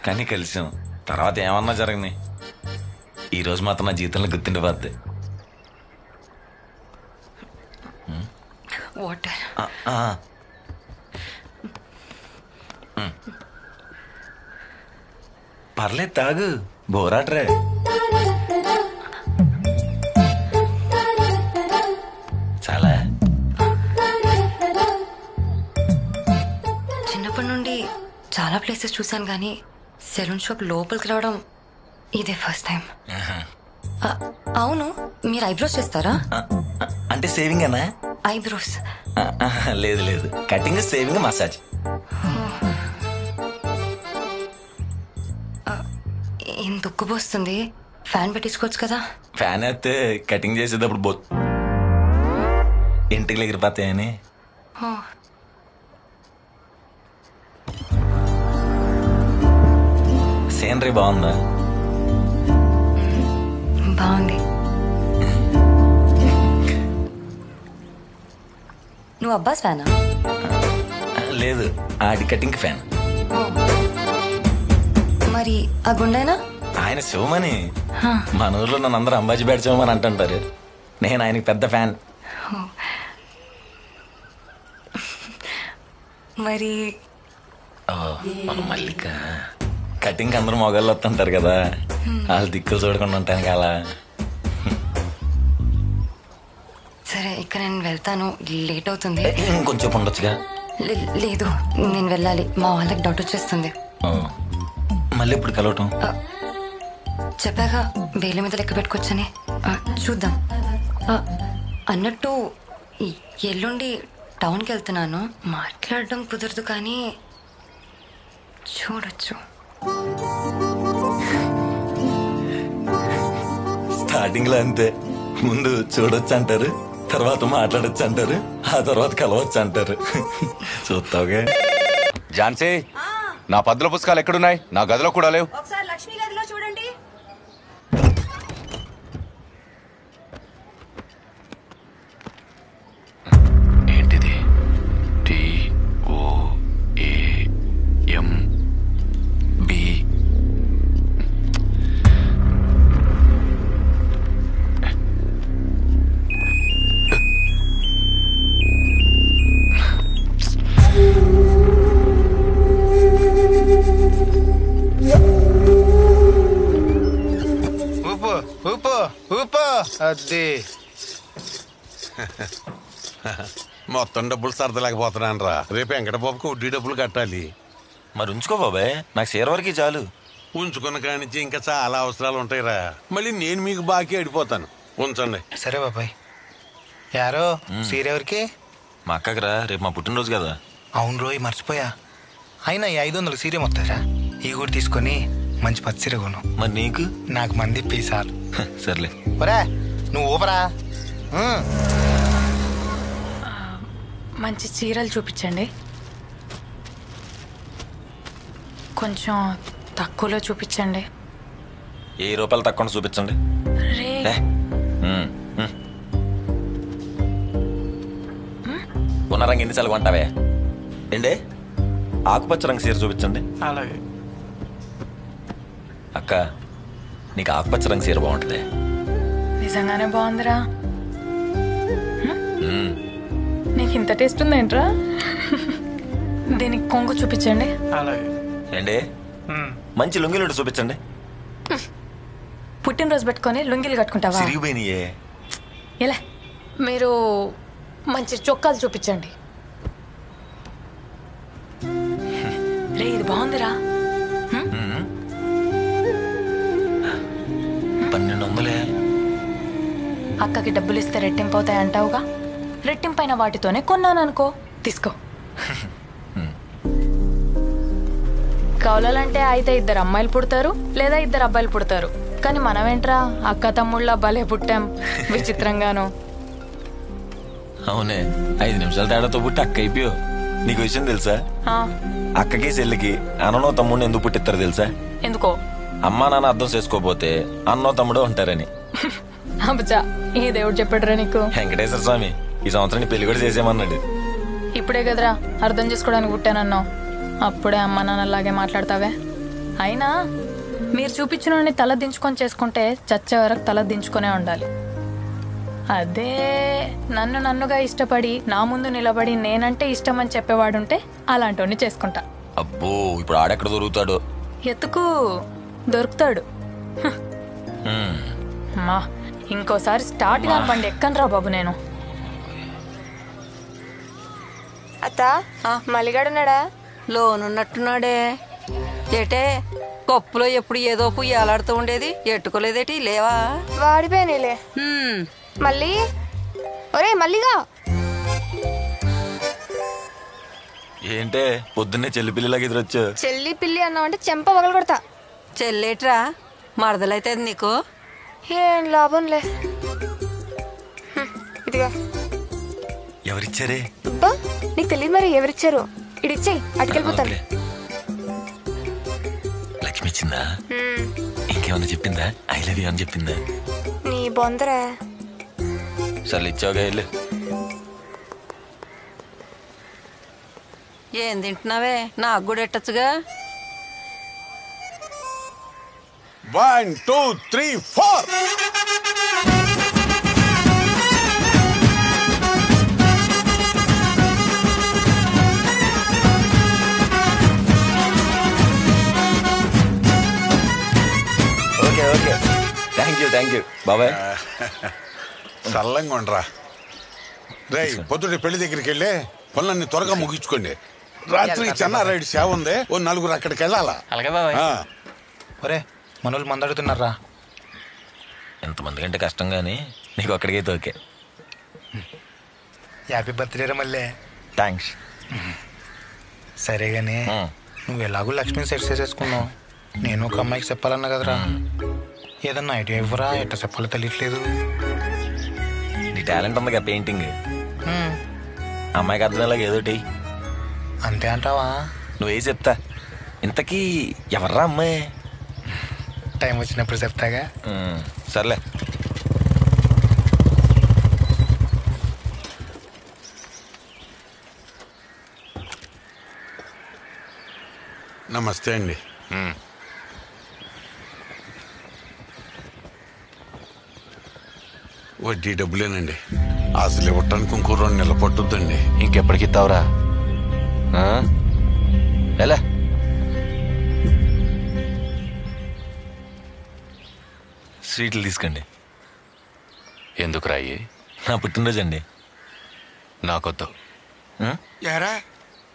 కానీ కలిసాం. తర్వాత ఏమన్నా జరగని ఈ రోజు మాత్రం నా జీవితంలో గుర్తుండిపోద్ది. వాటర్. పర్లేదు తాగు, బోరాట్రే. చాలా చిన్నప్పటి నుండి చాలా ప్లేసెస్ చూసాను కానీ సెలూన్ షాప్ లోపలికి రావడం ఇదే ఫస్ట్ టైం. అవును, మీరు ఐబ్రోస్ చేస్తారా? అంటే సేవింగ్ అన్నా? ఐబ్రోస్ లేదు లేదు, కటింగ్, సేవింగ్, మసాజ్. ఇంత ఉక్కుపోస్తుంది, ఫ్యాన్ పెట్టించుకోవచ్చు కదా? ఫ్యాన్ అయితే కటింగ్ చేసేటప్పుడు ఇంటికి ఎగిరిపోతాయని. సీనరీ బాగుందా? బాగుంది. నువ్వు అబ్బాస్ ఫ్యానా? లేదు, ఆడి కటింగ్ ఫ్యాన్. మరి ఆ గుండెనా? ఆయన శివమని. మన ఊర్లో నన్ను అందరూ అంబాజీ బ్యాట్ శివమని అంటుంటారు. నేను ఆయనకి పెద్ద ఫ్యాన్. మరి మన మల్లిక కటింగ్ అందరూ మొగాళ్ళు వస్తుంటారు కదా, వాళ్ళు దిక్కులు చూడకుండా ఉంటాను అలా. సరే, ఇక్కడ నేను వెళ్తాను, లేట్ అవుతుంది. ఇంకొంచెం ఉండొచ్చుగా? లేదు, నేను వెళ్ళాలి, మా వాళ్ళకి డౌట్ వచ్చేస్తుంది. మళ్ళీ ఇప్పుడు కలవటం? చెప్పాక వేల మీద లెక్క పెట్టుకోవచ్చని. చూద్దాం. అన్నట్టు ఎల్లుండి టౌన్కి వెళ్తున్నాను. మాట్లాడడం కుదరదు కానీ చూడొచ్చు. స్టార్టింగ్ లో అంతే, ముందు చూడొచ్చు అంటారు, తర్వాత మాట్లాడొచ్చు అంటారు, ఆ తర్వాత కలవచ్చు అంటారు. చూస్తావుగా? ఝాన్సీ, నా పద్దుల పుస్తకాలు ఎక్కడున్నాయి? నా గదిలో కూడా లేవు. ఒకసారి లక్ష్మి గదిలో చూడండి. ఏంటిది? TOAMB. ఊపు ఊపు ఊపు. అది మొత్తం డబ్బులు సరదలేకపోతున్నాను రా. రేపు వెంకటబాబుకి వడ్డీ డబ్బులు కట్టాలి. మరి ఉంచుకో బాబాయ్, నాకు షేర్ వరకు చాలు. ఉంచుకున్న కానించి ఇంకా చాలా అవసరాలు ఉంటాయిరా. మళ్ళీ నేను మీకు బాకీ అడిపోతాను. ఉంచండి. సరే బాబాయ్. యారో సీరెవరికి? మా అక్కకరా, రేపు మా పుట్టినరోజు కదా. అవును రోయ్, మర్చిపోయా. అయినా ఈ 500 సీరే మొత్తారా? ఈ కూడా తీసుకొని మంచి పచ్చి సీర కొను. మరి నీకు? నాకు మంది పీసాలు. సర్లే. ఒరే నువ్వు ఊపరా. మంచి చీరలు చూపించండి, కొంచెం తక్కువలో చూపించండి. 1000 రూపాయలు తక్కువ చూపించండి. ఉన్న రంగు ఎన్నిసార్లు కొంటావే? ఏండే, ఆకుపచ్చ రంగు చీర చూపించండి. అలాగే. అక్క, నీకు ఆకుపచ్చ రంగు చీర బాగుంటుంది. నిజంగానే బాగుందిరా. నీకు ఇంత టేస్ట్ ఉందేంట్రా? దీనికి కొంగు చూపించండి. అలాగే. ఏంటి, మంచి లుంగిలుండి చూపించండి. పుట్టినరోజు పెట్టుకొని లుంగిలు కట్టుకుంటావా? సిరిగిపోయినాయే. ఎలా? మీరు మంచి చొక్కాలు చూపించండి. రే, ఇది బాగుందిరా. 1200. అక్కకి డబ్బులు ఇస్తే రెట్టింపు అవుతాయి అంటావుగా, రెట్టింపైన వాటితోనే కొన్నాను అనుకో, తీసుకో. కౌలాలంటే అయితే 2 అమ్మాయిలు పుడతారు లేదా 2 అబ్బాయిలు పుడతారు. కానీ మనమేంట్రా, అక్క తమ్ముళ్ళ భలే పుట్టాం విచిత్రంగాను. అవునే, 5 నిమిషాల తేడాతో పుట్టి అక్క అయిపోయావు. నీకు విషయం తెలుసా? అక్కకి చెల్లికి అన్ననో తమ్ముడిని ఎందుకు పుట్టిస్తారు తెలుసా? ఎందుకో? అమ్మా నాన్న అర్థం చేసుకోపోతే అన్నో తమ్ముడో ఉంటారని. అబ్బా, ఏ దేవుడు చెప్పాడురా నీకు? వెంకటేశ్వర స్వామి. ఈ సంవత్సరం నీ పెళ్లి కూడా చేసేయమన్నాడు. ఇప్పుడే కదరా అర్థం చేసుకోవడానికి పుట్టానన్నావు, అప్పుడే అమ్మ నాన్నలాగే మాట్లాడతావే. అయినా మీరు చూపించిన తల దించుకొని చేసుకుంటే చచ్చే వరకు తల దించుకునే ఉండాలి. అదే నన్నుగా ఇష్టపడి నా ముందు నిలబడి నేనంటే ఇష్టం అని చెప్పేవాడుంటే అలాంటి చేసుకుంటా. అబ్బో ఇప్పుడు ఆడెక్కడ దొరుకుతాడు? ఎత్తుకు దొరుకుతాడు. మా ఇంకోసారి స్టార్ట్ కాని బండి ఎక్కనరా బాబు నేను. అత్త మల్లిగాడున్నాడా? లోనున్నట్టున్నాడే. ఏటే పప్పులో ఎప్పుడు ఏదో పువ్వు ఏలాడుతూ ఉండేది, ఎట్టుకోలేదేటి? లేవా? వాడిపోయినాయిలే. మళ్ళీ ఒరే మల్లిగా ఏంటే పొద్దున్నే చెల్లి పిల్లిలాగా ఎదురొచ్చు? చెల్లి పిల్లి అన్నావంటే చెంప పగలు కొడతా. చెల్లేట్రా మరదలైతే నీకు? ఏం లాభంలే. ఇదిగా. ఎవరిచ్చారే? అబ్బా నీకు తెలియదు మరి ఎవరిచ్చారు. ఇడిచ్చేయి అటుకెళ్ళిపోతాను. లక్ష్మి ఇచ్చిందా? ఇంకేమన్నా చెప్పిందా? ఐ లవ్ యూ అని చెప్పిందా? నీ బొందరా. సర్లే ఇచ్చావుగా వెళ్ళు. ఏం తింటున్నావే? నాకు కూడా ఎట్టచ్చుగా. 1 2 3 4. ఓకే ఓకే, థ్యాంక్ యూ బాబాయ్. చల్లంగా ఉండరా. రేయ్ పొద్దుటి పెళ్లి దగ్గరికి వెళ్ళి పనులన్నీ త్వరగా ముగించుకోండి. రాత్రి చెన్నారాయుడు సేవ ఉంది, ఓ నలుగురు అక్కడికి వెళ్ళాలా. అలాగే బాబాయ్. ఒరే మనోళ్ళు మందడుతున్నారా? ఎంతమంది కంటే కష్టం కానీ నీకు అక్కడికైతే ఓకే. హ్యాపీ బర్త్డేరా మళ్ళీ. థ్యాంక్స్. సరే గానీ నువ్వు ఎలాగో లక్ష్మిని సెట్ చేసేసుకున్నావు, నేను ఒక అమ్మాయికి చెప్పాలన్నా కదరా. ఏదన్నా ఐడియా ఇవ్వరా, ఎట్లా చెప్పాలో తెలియట్లేదు. నీ టాలెంట్ ఉందిగా పెయింటింగ్, అమ్మాయికి అర్థమయ్యేలాగా ఏదోటి. అంతే అంటావా? నువ్వే చెప్తా. ఇంతకీ ఎవర్రా అమ్మాయి? టైం వచ్చినప్పుడు చెప్తాగా. సర్లే. నమస్తే అండి. వడ్డీ డబ్బులేనండి, అసలు ఇవ్వటానికి ఇంకో 2 నెలలు పట్టుద్దండి. ఇంకెప్పటికి ఇస్తావురా? ఎలా స్వీట్లు తీసుకోండి. ఎందుకు రాయి? నా పుట్టినరోజు అండి. నాకొద్దు. యారా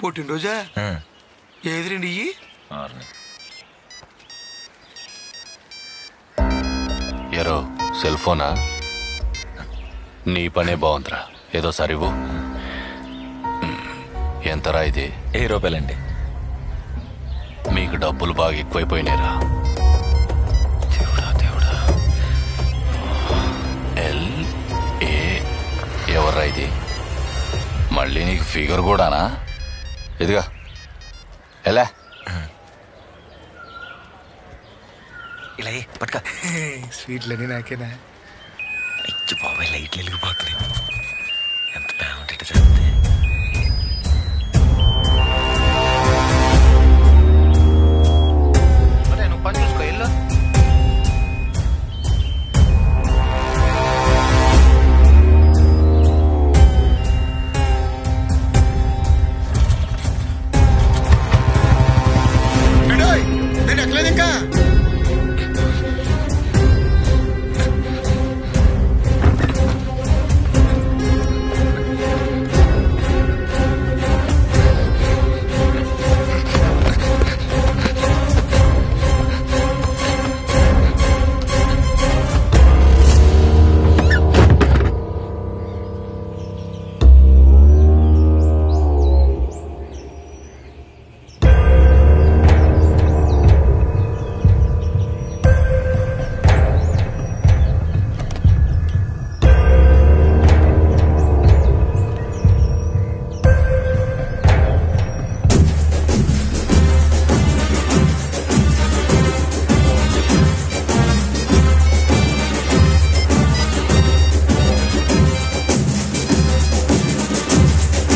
పుట్టినరోజా? ఏది రండి ఇయ్యి. ఎరో సెల్ ఫోనా? నీ పనే బాగుందిరా, ఏదో సరివు. ఎంతరా ఇది? 1000 రూపాయలండి. మీకు డబ్బులు బాగా ఎక్కువైపోయినాయిరా. LA ఎవర్రా ఇది? మళ్ళీ నీకు ఫిగర్ కూడానా? ఇదిగా ఎలా ఇలా పట్టుక. స్వీట్లని నాకేనా? ఇచ్చి బాబాయ్ లైట్లు వెలిగిపోతున్నాయి. ఎంత పేమెంట్ ఇటు చేస్తే నువ్వు పని చూసుకో. ఇల్లు నేను ఎక్కలేదు ఇంకా.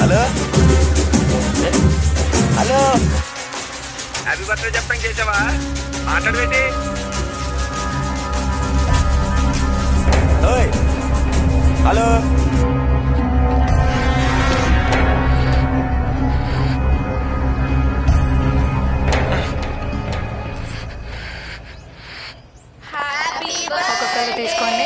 హలో హలో హ్యాపీ బర్త్డే చెప్పడం చేసావా మాట్లాడబెట్టి హలో ఒక్కొక్కరు తీసుకోండి.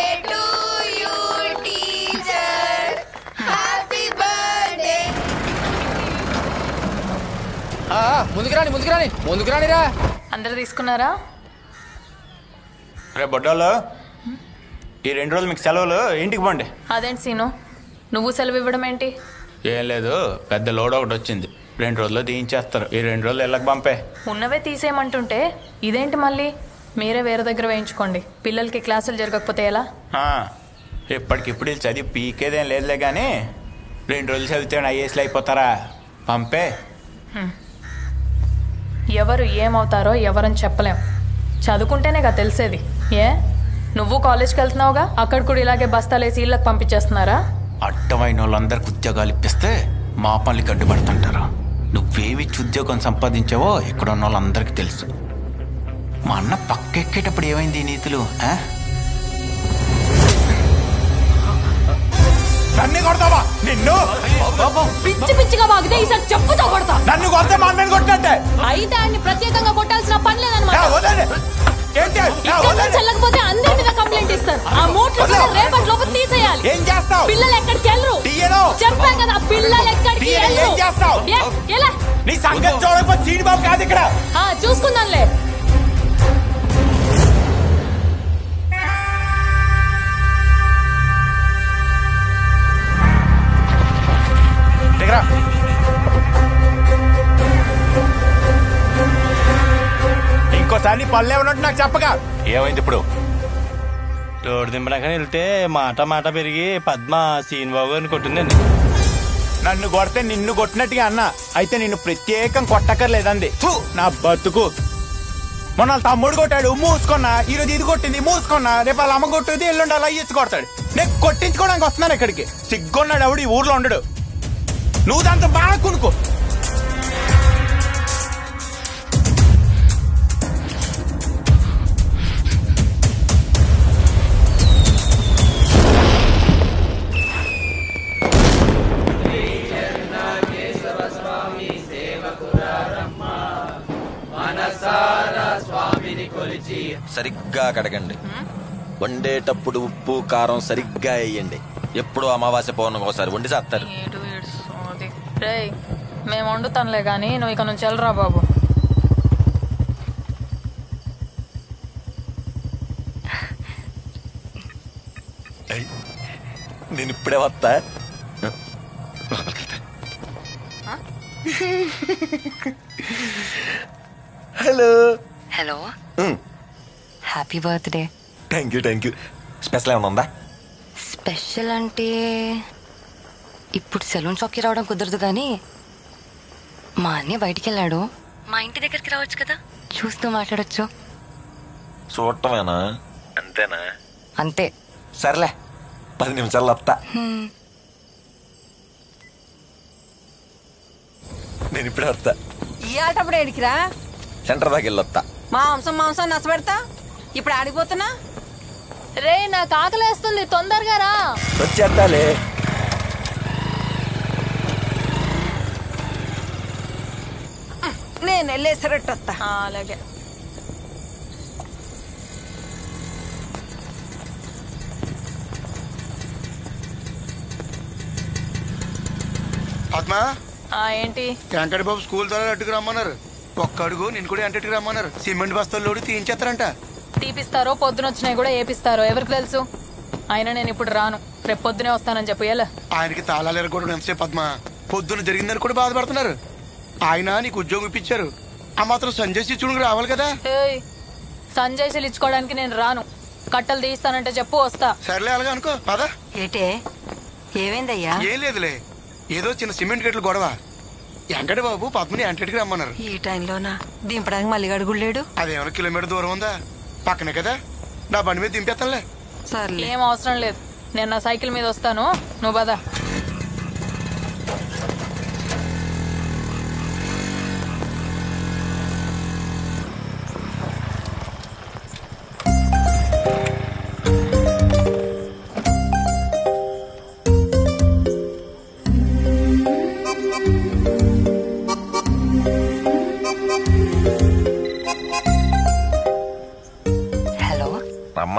ముందుకు రానిరా. అందరు తీసుకున్నారా? రే బొడ్డోళ్ళు ఈ 2 రోజులు మీకు సెలవులు ఇంటికి పోండి. అదేంటి సీను, నువ్వు సెలవు ఇవ్వడం ఏంటి? ఏం లేదు, పెద్ద లోడ్ ఒకటి వచ్చింది, 2 రోజుల్లో తీయించేస్తారు. ఈ 2 రోజులు ఇళ్ళకి పంపే. ఉన్నవే తీసేయమంటుంటే ఇదేంటి మళ్ళీ? మీరే వేరే దగ్గర వేయించుకోండి. పిల్లలకి క్లాసులు జరగకపోతే ఎలా? ఇప్పటికిప్పుడు వీళ్ళు చదివి పీకేదేం లేదులే కానీ 2 రోజులు చదివితే ఐఏఎస్లు అయిపోతారా? పంపే. ఎవరు ఏమవుతారో ఎవరని చెప్పలేం. చదువుకుంటేనేగా తెలిసేది. ఏ నువ్వు కాలేజ్కి వెళ్తున్నావుగా, అక్కడ కూడా ఇలాగే బస్తాలేసి ఇళ్ళకి పంపించేస్తున్నారా? అడ్డమైన వాళ్ళందరికి ఉద్యోగాలు ఇప్పిస్తే మా పనులు గడ్డుపడుతుంటారు. నువ్వేమిచ్చి ఉద్యోగం సంపాదించావో ఇక్కడ ఉన్న వాళ్ళందరికీ తెలుసు. మా అన్న పక్కెక్కేటప్పుడు ఏమైంది ఈ నీతులు? నన్ను కొడతావా? నిన్ను పిచ్చి పిచ్చిగా వాగితే ఈసారి చెప్పుతో కొడతా. నన్ను కొడితే మా అన్నని కొట్టినట్టే. అయితే ఆయన్ని ప్రత్యేకంగా కొట్టాల్సిన పని లేదన్నమాట. చెల్లకపోతే అందరి మీద కంప్లైంట్ ఇస్తారు. ఆ మూట్లు రేపటి లోపు తీసేయాలి. ఏం చేస్తావు? పిల్లలు ఎక్కడికి వెళ్ళరు. చెప్పా కదా, పిల్లలు ఎక్కడికి ఏం చేస్తావు? ఎలా నీ సంగతి చూడకపోతే సీని బాబు కాదు ఇక్కడ. చూసుకుందాంలే. ఇంకోసారి పల్లె ఉన్నట్టు నాకు చెప్పగా. ఏమైంది ఇప్పుడు? రోడ్డు దింపడాక వెళ్తే మాట మాట పెరిగి పద్మ సీనిబాబు అని కొట్టిందండి. నన్ను కొడితే నిన్ను కొట్టినట్టుగా అన్నా, అయితే నిన్ను ప్రత్యేకం కొట్టక్కర్లేదండి. నా బతుకు. మొన్న వాళ్ళ తమ్ముడు కొట్టాడు, మూసుకున్నా. ఈరోజు ఇది కొట్టింది, మూసుకున్నా. రేపు వాళ్ళ అమ్మ కొట్టేది, ఎల్లుండి అలా ఇచ్చి కొడతాడు. నేను కొట్టించుకోవడానికి వస్తున్నాను ఇక్కడికి. సిగ్గున్నాడు ఎవడు ఈ ఊర్లో ఉండడు. నువ్వు దాంతో బాగా కొనుక్కో. సరిగ్గా కడగండి. వండేటప్పుడు ఉప్పు కారం సరిగ్గా వేయండి. ఎప్పుడు అమావాస్య పౌర్ణమికి ఒకసారి వండి చేస్తారు. మేము వండుతానులే కానీ నువ్వు ఇక నుంచి వెళ్ళరా బాబు. నేను ఇప్పుడే వస్తా. Hello hello, happy birthday. Thank you. Special ఏమైనా ఉందా? స్పెషల్ అంటే ఇప్పుడు సెలూన్ షాప్కి రావడం కుదరదు కానీ మా అన్నయ్య బయటికి వెళ్ళాడు. మా ఇంటి దగ్గరికి రావచ్చు కదా, చూస్తూ మాట్లాడొచ్చు. చూడటమేనా? అంతేనా? అంతే. సర్లే, 10 నిమిషాల్లో వస్తా. నేను ఇప్పుడే వస్తా. ఈ ఆటప్పుడు ఏడికిరా? సెంటర్ దాకా వెళ్ళొస్తా. మాంసం నచ్చబెడతా. ఇప్పుడు ఆడిపోతున్నా. రే నాకు ఆకలేస్తుంది, తొందరగా రా. వచ్చేస్తాలే. నేను వెళ్ళేసరట్టు వస్తా. అలాగే. పద్మ, ఏంటి? వెంకట బాబు స్కూల్ ద్వారా అట్టుకు రమ్మన్నారు. ఒక్క అడుగు నిన్ను కూడా ఎంటకి రమ్మన్నారు. సిమెంట్ బస్తాల్లోడు తీయించేస్తారంట. తీపిస్తారో పొద్దునొచ్చినాయి కూడా ఏపిస్తారో ఎవరికి తెలుసు. అయినా నేను ఇప్పుడు రాను, రేపు పొద్దునే వస్తానని చెప్పు. ఎలా ఆయనకి తాళాలు ఎరగొట్టడం ఎంతసేపు పద్మ? పొద్దున జరిగిందని కూడా బాధపడుతున్నారు. ఆయన నీకు ఉద్యోగం ఇప్పించారు, ఆ మాత్రం సంజయ్ శిష్యుడికి రావాలి కదా. సంజయ్ ఇచ్చుకోవడానికి నేను రాను. కట్టలు తీస్తానంటే చెప్పు, వస్తా. సర్లే అలాగే అనుకో. పదా. ఏటే ఏమైందయ్యా? ఏం లేదులే, ఏదో చిన్న సిమెంట్ గట్లు గొడవ. వెంకట బాబు పద్మని ఎంటకి రమ్మన్నారు. ఈ టైంలోనా దింపడానికి మళ్ళీ అడుగులేడు? అదేమైనా కిలోమీటర్ దూరం ఉందా? పక్కనే కదా, నా బండి మీద దింపేస్తానులే. సర్లే, ఏం అవసరం లేదు. నేను నా సైకిల్ మీద వస్తాను, నువ్వు పద.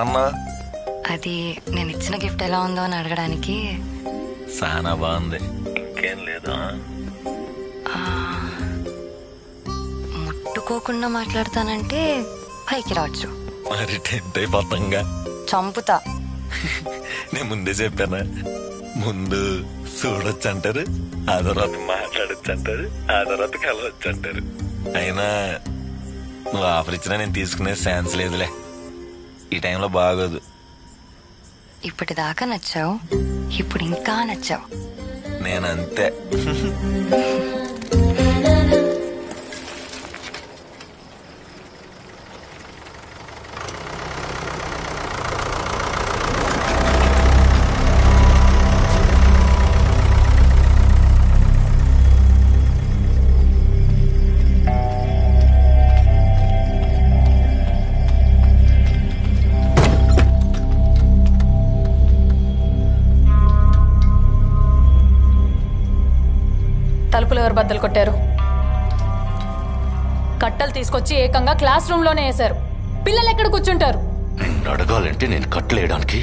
ఏమన్నా? అది నేను ఇచ్చిన గిఫ్ట్ ఎలా ఉందో అని అడగడానికి. చాలా బాగుంది. ఇంకేం లేదా? ముట్టుకోకుండా మాట్లాడతానంటే పైకి రావచ్చు. మరి టెంట్ అయిపోతాంగా. చంపుతా. నేను ముందే చెప్పానా? ముందు చూడొచ్చు అంటారు, ఆ తర్వాత మాట్లాడొచ్చు అంటారు, ఆ తర్వాత కలవచ్చు అంటారు. అయినా నువ్వు ఆఫర్ ఇచ్చినా నేను తీసుకునే ఛాన్స్ లేదులే. ఈ టైంలో బాగోదు. ఇప్పటిదాకా నచ్చావు, ఇప్పుడు ఇంకా నచ్చావు. నేనంతే. తలుపులు ఎవరు బద్దలు కొట్టారు? కట్టలు తీసుకొచ్చి ఏకంగా క్లాస్ రూమ్ లోనే వేశారు. పిల్లలు ఎక్కడ కూర్చుంటారు? నిన్ను అడగాలంటే నేను కట్టలేయడానికి.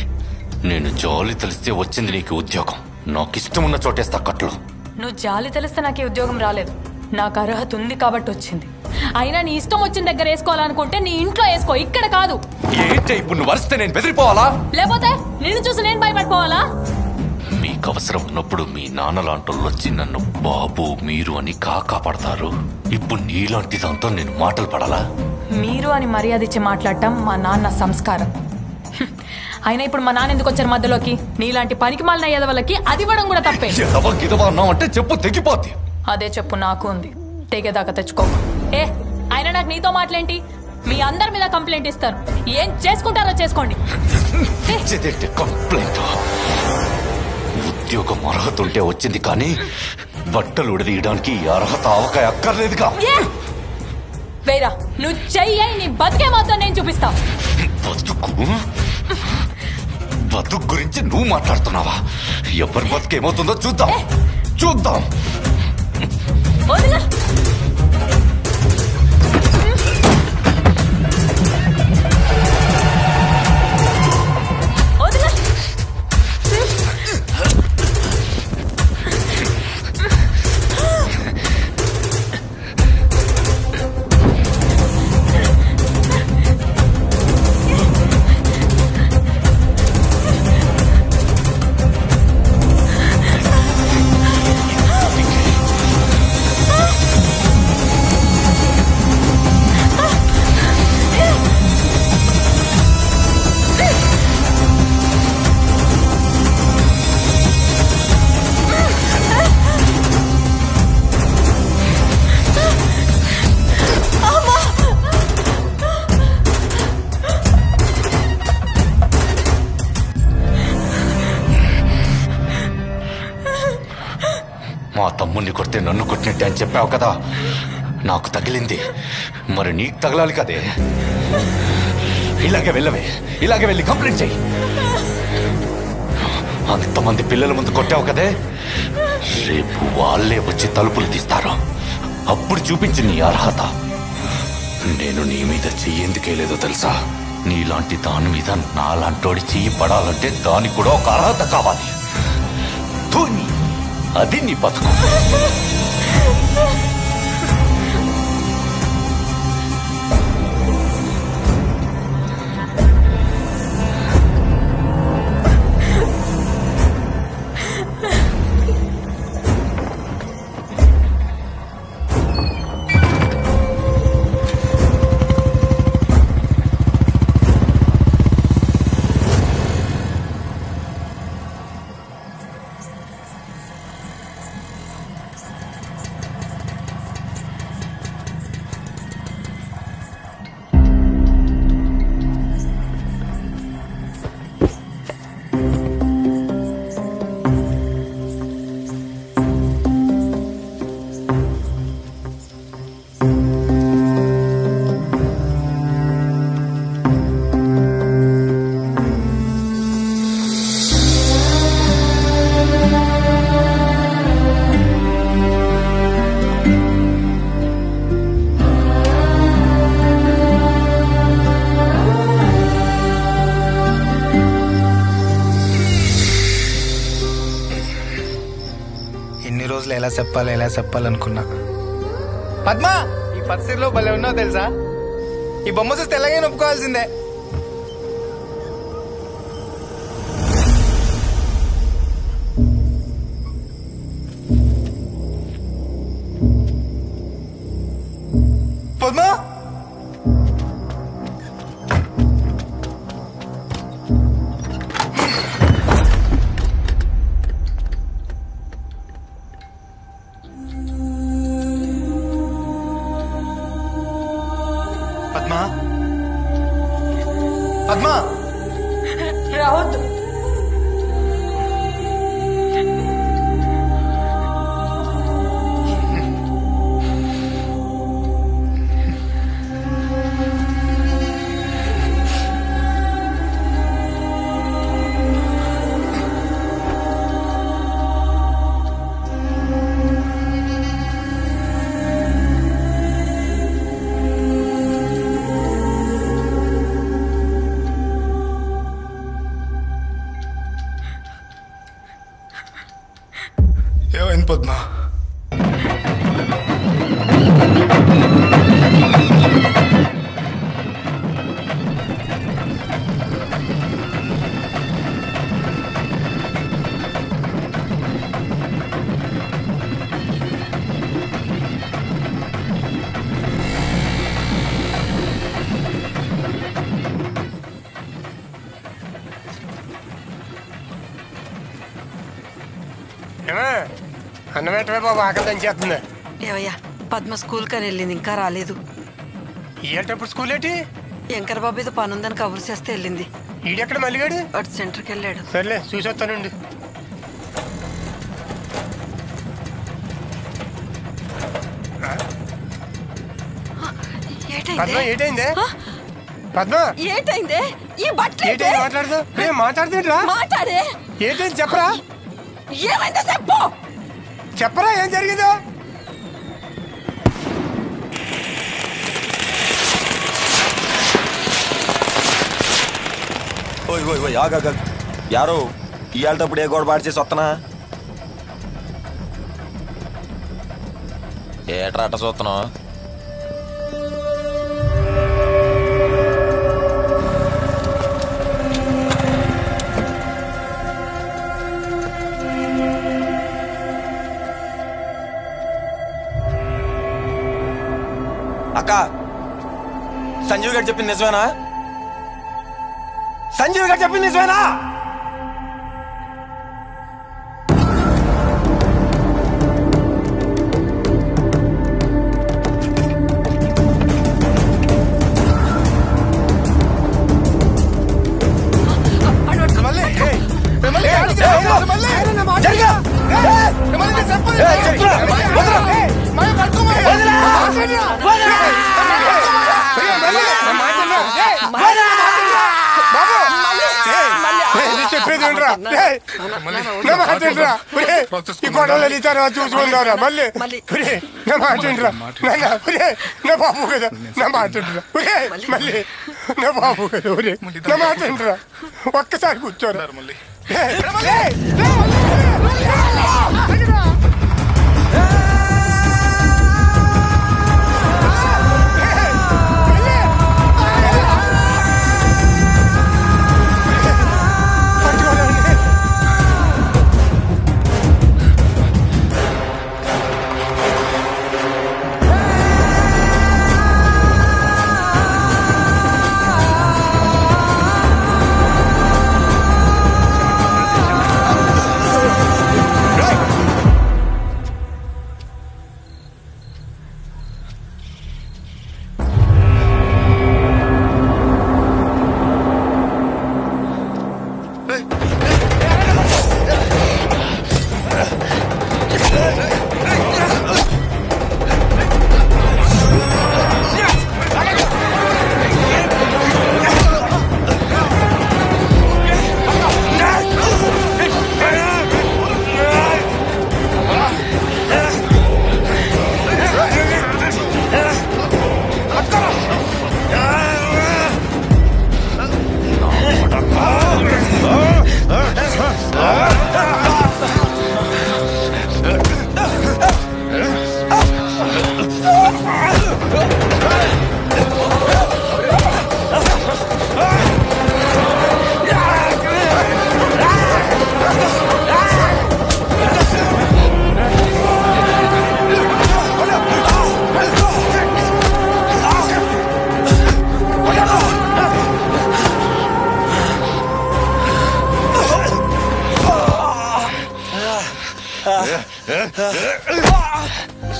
నేను జాలి తెలిస్తే వచ్చింది నీకు ఉద్యోగం. నాకు ఇష్టం ఉన్న చోటేస్తా కట్లు. నువ్వు జాలి తెలిస్తే నాకు ఈ ఉద్యోగం రాలేదు. నాకు అర్హత ఉంది కాబట్టి వచ్చింది. అయినా నీ ఇష్టం వచ్చిన దగ్గర వేసుకోవాలనుకుంటే నీ ఇంట్లో వేసుకో, ఇక్కడ కాదు. ఏంటి ఇప్పుడు నువ్వు వరిస్తే నేను బెదిరిపోవాలా? లేకపోతే నిన్ను చూసి నేను భయపడిపోవాలా? మీకు అవసరం ఉన్నప్పుడు మీ నాన్న లాంటోళ్ళు వచ్చి నన్ను బాబు మీరు అని కాపాడతారు. ఇప్పుడు నీలాంటి దాంతో నేను మాటలు పడాలా? మీరు అని మర్యాద ఇచ్చి మాట్లాడటం మా నాన్న సంస్కారం. అయినా ఇప్పుడు మా నాన్న ఎందుకు వచ్చారు మధ్యలోకి? నీలాంటి పనికి మాలిన ఎదవలకి అది ఇవ్వడం కూడా తప్పే. అంటే చెప్పు తెగిపోతే. అదే చెప్పు నాకు ఉంది, తెగేదాకా తెచ్చుకో. అయినా నాకు నీతో మాటలేంటి? మీ అందరి మీద కంప్లైంట్ ఇస్తారు. ఏం చేసుకుంటారో చేసుకోండి. కంప్లైంట్? ఉద్యోగం అర్హత ఉంటే వచ్చింది, కానీ బట్టలు ఉడదీయడానికి అర్హత అవకాయ అక్కర్లేదుగా. వేరా నువ్వు చెయ్యి, నీ బతికే మాత్రం నేను చూపిస్తా. బతుకు గురించి నువ్వు మాట్లాడుతున్నావా? ఎవరి బతుకేమవుతుందో చూద్దాం. వదిలా. మా తమ్ముడిని కొడితే నన్ను కొట్టినట్టే అని చెప్పావు కదా. నాకు తగిలింది, మరి నీకు తగలాలి కదే. ఇలాగే వెళ్ళవే, ఇలాగే వెళ్ళి కంప్లైంట్ చెయ్యి. అంతమంది పిల్లల ముందు కొట్టావు కదే, రేపు వాళ్ళే వచ్చి తలుపులు తీస్తారు. అప్పుడు చూపించి నీ అర్హత. నేను నీ మీద చెయ్యేందుకే లేదో తెలుసా? నీలాంటి దాని మీద నాలాంటోడి చెయ్యి పడాలంటే దానికి కూడా ఒక అర్హత కావాలి. అది నీ బతుకు. ఎలా చెప్పాలనుకున్నా. పద్మా, ఈ పరిస్థితిలో భలే ఉన్నావు తెలుసా. ఈ బొమ్మ చూస్తే ఎలాగైనా ఒప్పుకోవాల్సిందే. పద్మా, పద్మా, పద్మా రావద్దు. ఏమైంది పద్మా? అన్నం పెట్టవే బాబు, ఆకలి దంచేస్తుంది. ఏవయ్యా, పద్మ స్కూల్ కని వెళ్ళింది, ఇంకా రాలేదు. ఏంటప్పుడు స్కూల్ ఏంటి? శంకర్ బాబు ఏదో పని ఉందని కబురు చేస్తే వెళ్ళింది. ఈడెక్కడ మల్లిగాడు? అటు సెంటర్కి వెళ్ళాడు. సర్లే చూసి వస్తానండి. పద్మ ఏటైందే? పద్మ ఏంటైందే? ఈ బట్టలు ఏంటైంది? మాట్లాడదు మాట్లాడుతుంటరా? మాట్లాడే. ఏంటైంది చెప్పరా? ఏమైందో చెప్పు. చెప్పరా ఏం జరిగిందో? ఓయ్ ఓయ్ ఓయ్ ఆగా యారో ఇవాళప్పుడు ఏ గోడ పాడు చేసి వస్తున్నా ఏట్రా అట్ట చూస్తున్నావు? అక్క, సంజీవ్ గారు చెప్పింది నిజమేనా? సంజీవ్ గారు చెప్పింది నిజమేనా? చెప్పేది ఈ గొడవలు వెళ్ళితారా చూసుకుంటారా మళ్ళీ నా మాట్లాడరా నా బాబు కదా నా మాట్లాడరా మళ్ళీ నా బాబు కదా నా మాట్లాడరా ఒక్కసారి కూర్చోరా మళ్ళీ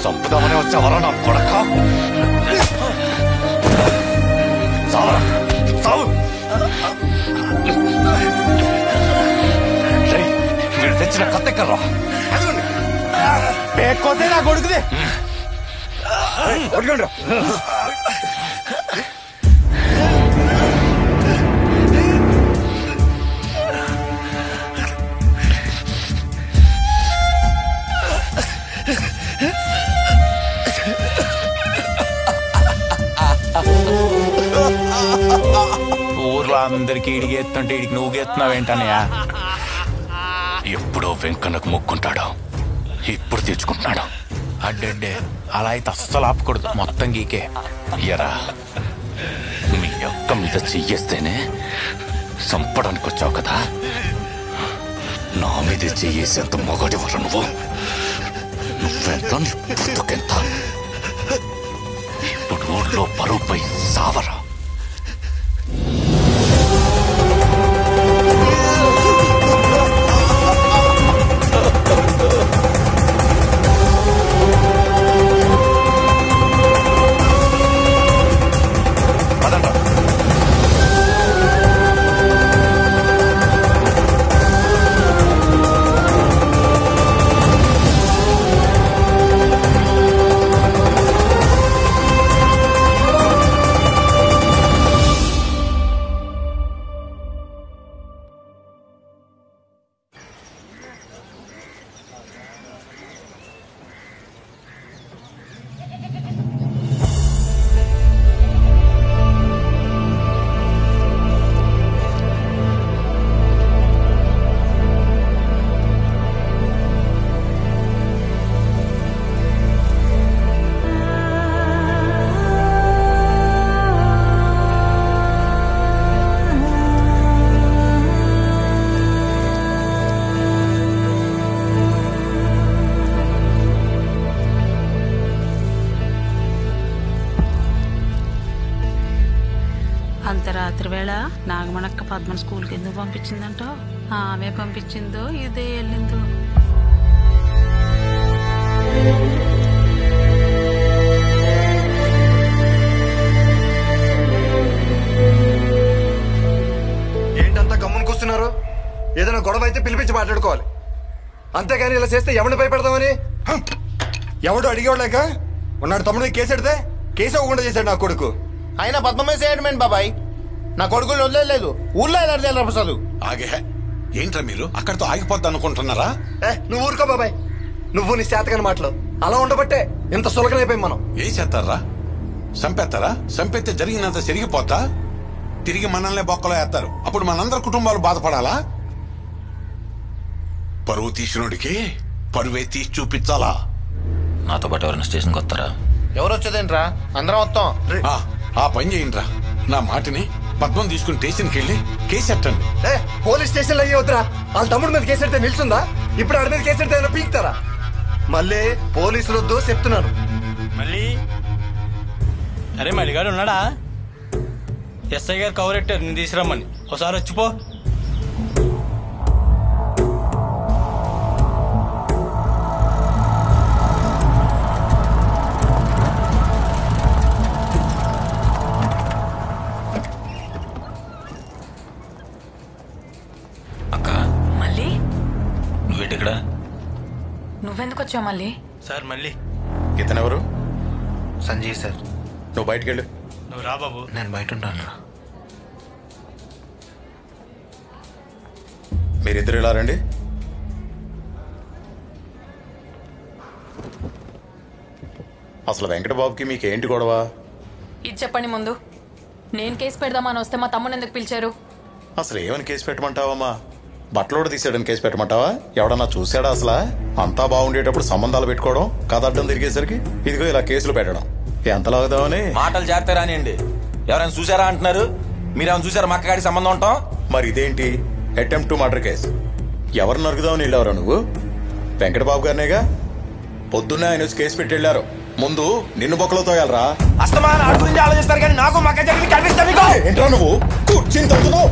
చంపుదామని వచ్చావరా నా కొడక? చావరా, చావు. వీడు తెచ్చిన కత్తెక్కర్రా. పేక్కోతే నా కొడుకుది. ఊర్లో అందరికి ఇడికి ఎత్తుంటే ఇడికి నువ్వు ఎత్తున్నావేంటనయ్యా? ఎప్పుడో వెంకన్నకు మొక్కుంటాడు, ఇప్పుడు తెచ్చుకుంటున్నాడు. అడ్డే అలా అయితే అస్సలు ఆపకూడదు, మొత్తం గీకే. ఎరా మీ యొక్క మీద చెయ్యేస్తేనే చంపడానికి వచ్చావు కదా, నా మీద చెయ్యేసేంత మొగడివర నువ్వు. నువ్వెంత, నీ పుట్టుకెంత? ఇప్పుడు ఊళ్ళో పరువుపై సావరా. అంతరాత్రి వేళ నాగమణక్క పద్మని స్కూల్కి ఎందుకు పంపించిందంటో? ఆమె పంపించిందో ఇదే వెళ్ళిందో. ఏంటంతా గమ్మున కూస్తున్నారు? ఏదైనా గొడవ అయితే పిలిపించి మాట్లాడుకోవాలి, అంతేగాని ఇలా చేస్తే ఎవరిని భయపెడదామని. ఎవడు అడిగేవాళ్ళక ఉన్నాడు తమ్ముడు కేసు ఎడితే కేసు అవ్వకుండా చేశాడు నా కొడుకు. ఆయన పద్మమే చేయడమేంటి బాబాయ్? నా కొడుకులు వదిలేదు, ఊళ్ళో ఎలా ప్రసాదు. ఆగే, ఏంట్రా మీరు అక్కడితో ఆగిపోద్ది అనుకుంటున్నారా? నువ్వు ఊరుకో బాబాయ్, నువ్వు నీ శాతకని మాటలు. అలా ఉండబట్టే ఇంత సులకనైపోయి మనం. ఏం చేస్తారా? చంపేస్తారా? చంపేస్తే జరిగినంత జరిగిపోతా తిరిగి మనల్ని బొక్కలో వేస్తారు. అప్పుడు మనందరి కుటుంబాలు బాధపడాలా? పరువు తీసినోడికి పరువే తీసి చూపించాలా? నాతో పాటు ఎవరైనా స్టేషన్కి వస్తారా? ఎవరు వచ్చేదేంట్రా, అందరం వస్తాం. ఆ పని చేయండిరా, నా మాటని పద్మం తీసుకుని స్టేషన్కి వెళ్ళి కేసు ఎట్టండి. పోలీస్ స్టేషన్ లో అయ్యే వద్దురా, వాళ్ళ తమ్ముడి మీద కేసు ఎడితే నిల్చుందా? ఇప్పుడు ఆడి మీద కేసు ఎడితే ఏమైనా పీకుతారా? మళ్ళీ పోలీసులు వద్దు చెప్తున్నాను. మళ్ళీ అరే మల్లిగాడు ఉన్నాడా? ఎస్ఐ గారు కవరెట్టారు నేను తీసుకురమ్మని, ఒకసారి వచ్చిపో. నువ్వేటిక్కడ? నువ్వెందుకు వచ్చావు మళ్ళీ? సార్ మళ్ళీ ఇతనెవరు? సంజయ్ సార్. నువ్వు బయటికి వెళ్ళు. నువ్వు రా బాబు. నేను బయట ఉంటాను. మీరిద్దరు ఇలా రండి. అసలు వెంకటబాబుకి మీకేంటి గొడవ? ఇది చెప్పండి ముందు. నేను కేసు పెడదామని వస్తే మా తమ్ముని ఎందుకు పిలిచారు? అసలు ఏమని కేసు పెట్టమంటావమ్మా? బట్టలోడు తీసాడని కేసు పెట్టమంటావా? ఎవడన్నా చూసాడా? అసలు అంతా బాగుండేటప్పుడు సంబంధాలు పెట్టుకోవడం, కథ అడ్డం తిరిగేసరికి ఇదిగో ఇలా కేసులు పెట్టడం ఎంతలాగుదామని. మాటలు చేస్తారా అండి? ఎవరైనా చూసారా అంటున్నారు? మీరేమైనా చూసారా మా అక్కగాడి సంబంధం ఉంటాం? మరి ఇదేంటి అటెంప్ట్ టు మర్డర్ కేసు? ఎవరు నరుగుదామని వెళ్ళావరా నువ్వు? వెంకటబాబు గారినేగా. పొద్దున్నే ఆయన వచ్చి కేసు పెట్టి వెళ్ళారు. ముందు నిన్ను బొక్కలో తోయాలరా. అస్తమాన ఆడి గురించి ఆలోచిస్తారు కానీ నాకు మక్క జరిగింది కనిపిస్తా. ఏంట్రా నువ్వు కూర్చుని తగ్గుతున్నావు?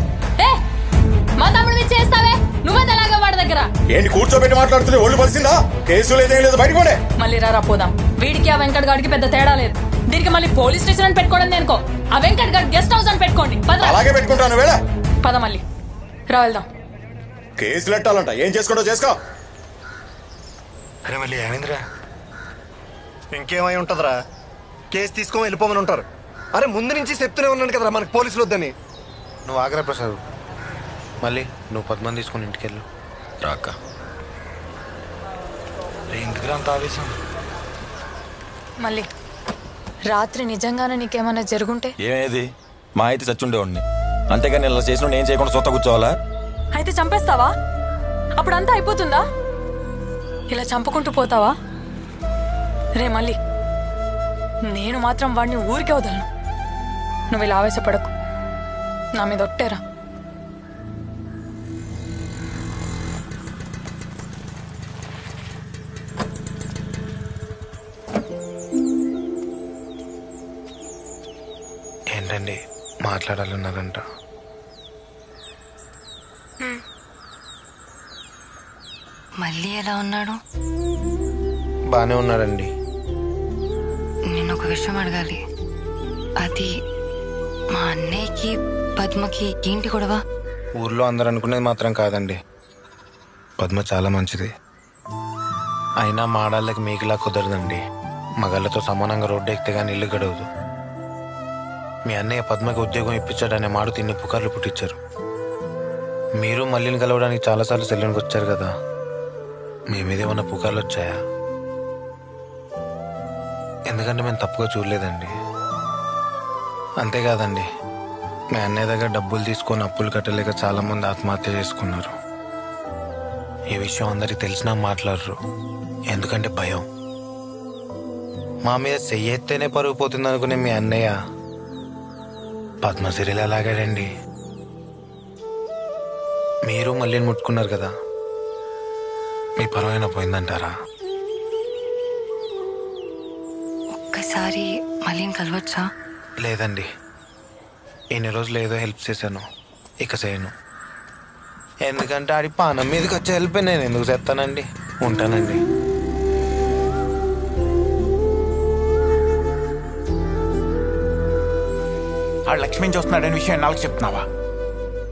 మా తమ్ముడు చేస్తావే, నువ్వే అలాగా వాడు దగ్గర. ఏంటి కూర్చోబెట్టి మాట్లాడుతుంది? ఒళ్ళు పలిసిందా? కేసు లేదేం లేదు, బయటకు పోనే. మళ్ళీ రారా పోదాం. వీడికి ఆ వెంకట్ గాడికి పెద్ద తేడా లేదు. దీనికి మళ్ళీ పోలీస్ స్టేషన్ అని పెట్టుకోవడం దేనికో. ఆ వెంకట్ గాడి గెస్ట్ హౌస్ అని పెట్టుకోండి. అలాగే పెట్టుకుంటాను. వేళ పద మళ్ళీ రా వెళ్దాం. కేసులు ఎట్టాలంట, ఏం చేసుకుంటో చేసుకో. అరే మళ్ళీ ఏమైందిరా? ఇంకేమై ఉంటుందిరా? కేసు తీసుకొని వెళ్ళిపోమని ఉంటారు. అరే ముందు నుంచి చెప్తూనే ఉన్నాను కదరా మనకు పోలీసులు వద్దని. నువ్వు ఆగ్రా ప్రసాద్, మళ్ళీ నువ్వు 10 మంది తీసుకుని ఇంటికి వెళ్ళు. రాక ఎందుకు అంత ఆవేశం? మళ్ళీ రాత్రి నిజంగానే నీకేమైనా జరుగుంటే? ఏమేది మా అయితే చచ్చుండేవాడిని. అంతేగాని ఇలా చేసిన నేను చేయకుండా సొత్త కూర్చోవాలా? అయితే చంపేస్తావా? అప్పుడంతా అయిపోతుందా? ఇలా చంపుకుంటూ పోతావా? రే మళ్ళీ నేను మాత్రం వాడిని ఊరికే వదలను. నువ్వు ఇలా ఆవేశపడకు, నా మీద ఒట్టేరా. ఏంటండి మాట్లాడాలన్నారంట? మళ్ళీ ఎలా ఉన్నాడు? బానే ఉన్నాడండి. నేను ఒక విషయం అడగాలి. అది మా అన్నయ్యకి పద్మకి ఏంటి గొడవ? ఊర్లో అందరు అనుకునేది మాత్రం కాదండి. పద్మ చాలా మంచిది. అయినా మాడాళ్ళకి మీకులా కుదరదండి. మగాళ్ళతో సమానంగా రోడ్డు ఎక్కితే కానీ ఇల్లు గడవదు. మీ అన్నయ్య పద్మకి ఉద్యోగం ఇప్పించాడనే మాడు తిన్ని పుకార్లు పుట్టించారు. మీరు మళ్ళీని కలవడానికి చాలాసార్లు సెల్లునికి వచ్చారు కదా, మీ మీద ఏమన్నా పుకార్లు వచ్చాయా? ఎందుకంటే మేము తప్పుగా చూడలేదండి. అంతేకాదండి, మీ అన్నయ్య దగ్గర డబ్బులు తీసుకొని అప్పులు కట్టలేక చాలామంది ఆత్మహత్య చేసుకున్నారు. ఈ విషయం అందరికి తెలిసినా మాట్లాడరు, ఎందుకంటే భయం. మా మీద చెయ్యెత్తేనే పరుగు పోతుంది అనుకునే మీ అన్నయ్య పద్మశ్రీలు ఎలాగాడండి. మీరు మళ్ళీ ముట్టుకున్నారు కదా, మీ పరువైనా పోయిందంటారా? ఒక్కసారి మళ్ళీ కలవచ్చా? లేదండి, ఇన్ని రోజులు ఏదో హెల్ప్ చేశాను, ఇక చేయను. ఎందుకంటే ఆడి పానం మీదకి వచ్చే హెల్ప్ నేను ఎందుకు చేస్తానండి. ఉంటానండి. ఆ లక్ష్మిని చూస్తున్నాడని విషయం నాకు చెప్తున్నావా?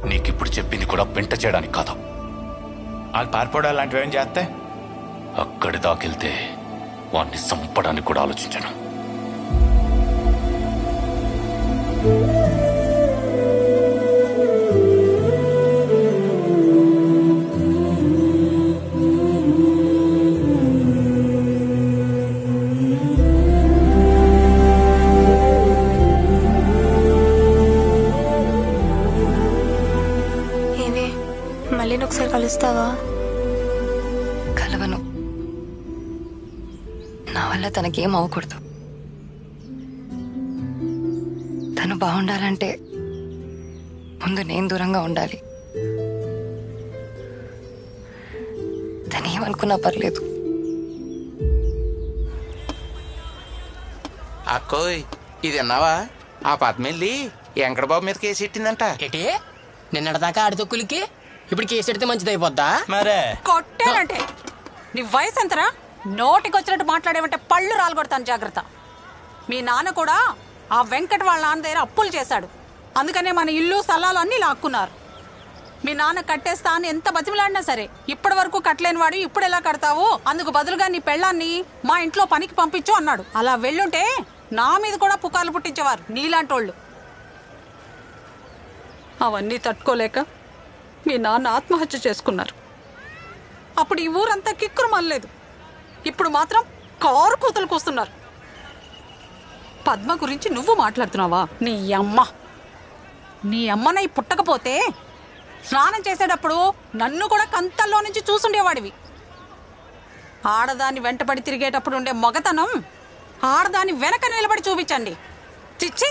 నీకిప్పుడు చెప్పింది కూడా పెంట చేయడానికి కాదు. వాళ్ళు పారిపోవడం లాంటివి ఏం చేస్తే అక్కడి దాకెళ్తే వాడిని చంపడానికి కూడా ఆలోచించాను. మళ్ళీ ఒకసారి కలుస్తావా? కలవను. నా వల్ల తనకేం అవ్వకూడదు. తను బాగుండాలంటే ముందు నేను దూరంగా ఉండాలి. తనేమనుకున్నా పర్లేదు. అక్కోయ్, ఇది అన్నావా? ఆ పద్మెల్లి వెంకటబాబు మీద కేసు ఎట్టిందంట. ఏటి నిన్నటిదాకా ఆడితొక్కులకి ఇప్పుడు కేసు ఎడితే మంచిది అయిపోద్దా? మరే కొట్టానంటే నీ వయసు ఎంతరా? నోటికి వచ్చినట్టు మాట్లాడేమంటే పళ్ళు రాలగొడతాను, జాగ్రత్త. మీ నాన్న కూడా ఆ వెంకట్ వాళ్ళ నాన్న దగ్గర అప్పులు చేశాడు. అందుకనే మన ఇల్లు స్థలాలు అన్నీ లాక్కున్నారు. మీ నాన్న కట్టేస్తా అని ఎంత బతిమలాడినా సరే ఇప్పటి వరకు కట్టలేని వాడు ఇప్పుడు ఎలా కడతావు? అందుకు బదులుగా నీ పెళ్ళాన్ని మా ఇంట్లో పనికి పంపించు అన్నాడు. అలా వెళ్ళుంటే నా మీద కూడా పుకార్లు పుట్టించేవారు నీలాంటోళ్ళు. అవన్నీ తట్టుకోలేక మీ నాన్న ఆత్మహత్య చేసుకున్నారు. అప్పుడు ఈ ఊరంతా కిక్కురు మళ్ళలేదు. ఇప్పుడు మాత్రం కారు కూతలు కూస్తున్నారు. పద్మ గురించి నువ్వు మాట్లాడుతున్నావా? నీ అమ్మనై పుట్టకపోతే స్నానం చేసేటప్పుడు నన్ను కూడా కంతల్లో నుంచి చూసుండేవాడివి. ఆడదాన్ని వెంటబడి తిరిగేటప్పుడు ఉండే మగతనం ఆడదాన్ని వెనక నిలబడి చూపించండి. చిచ్చి.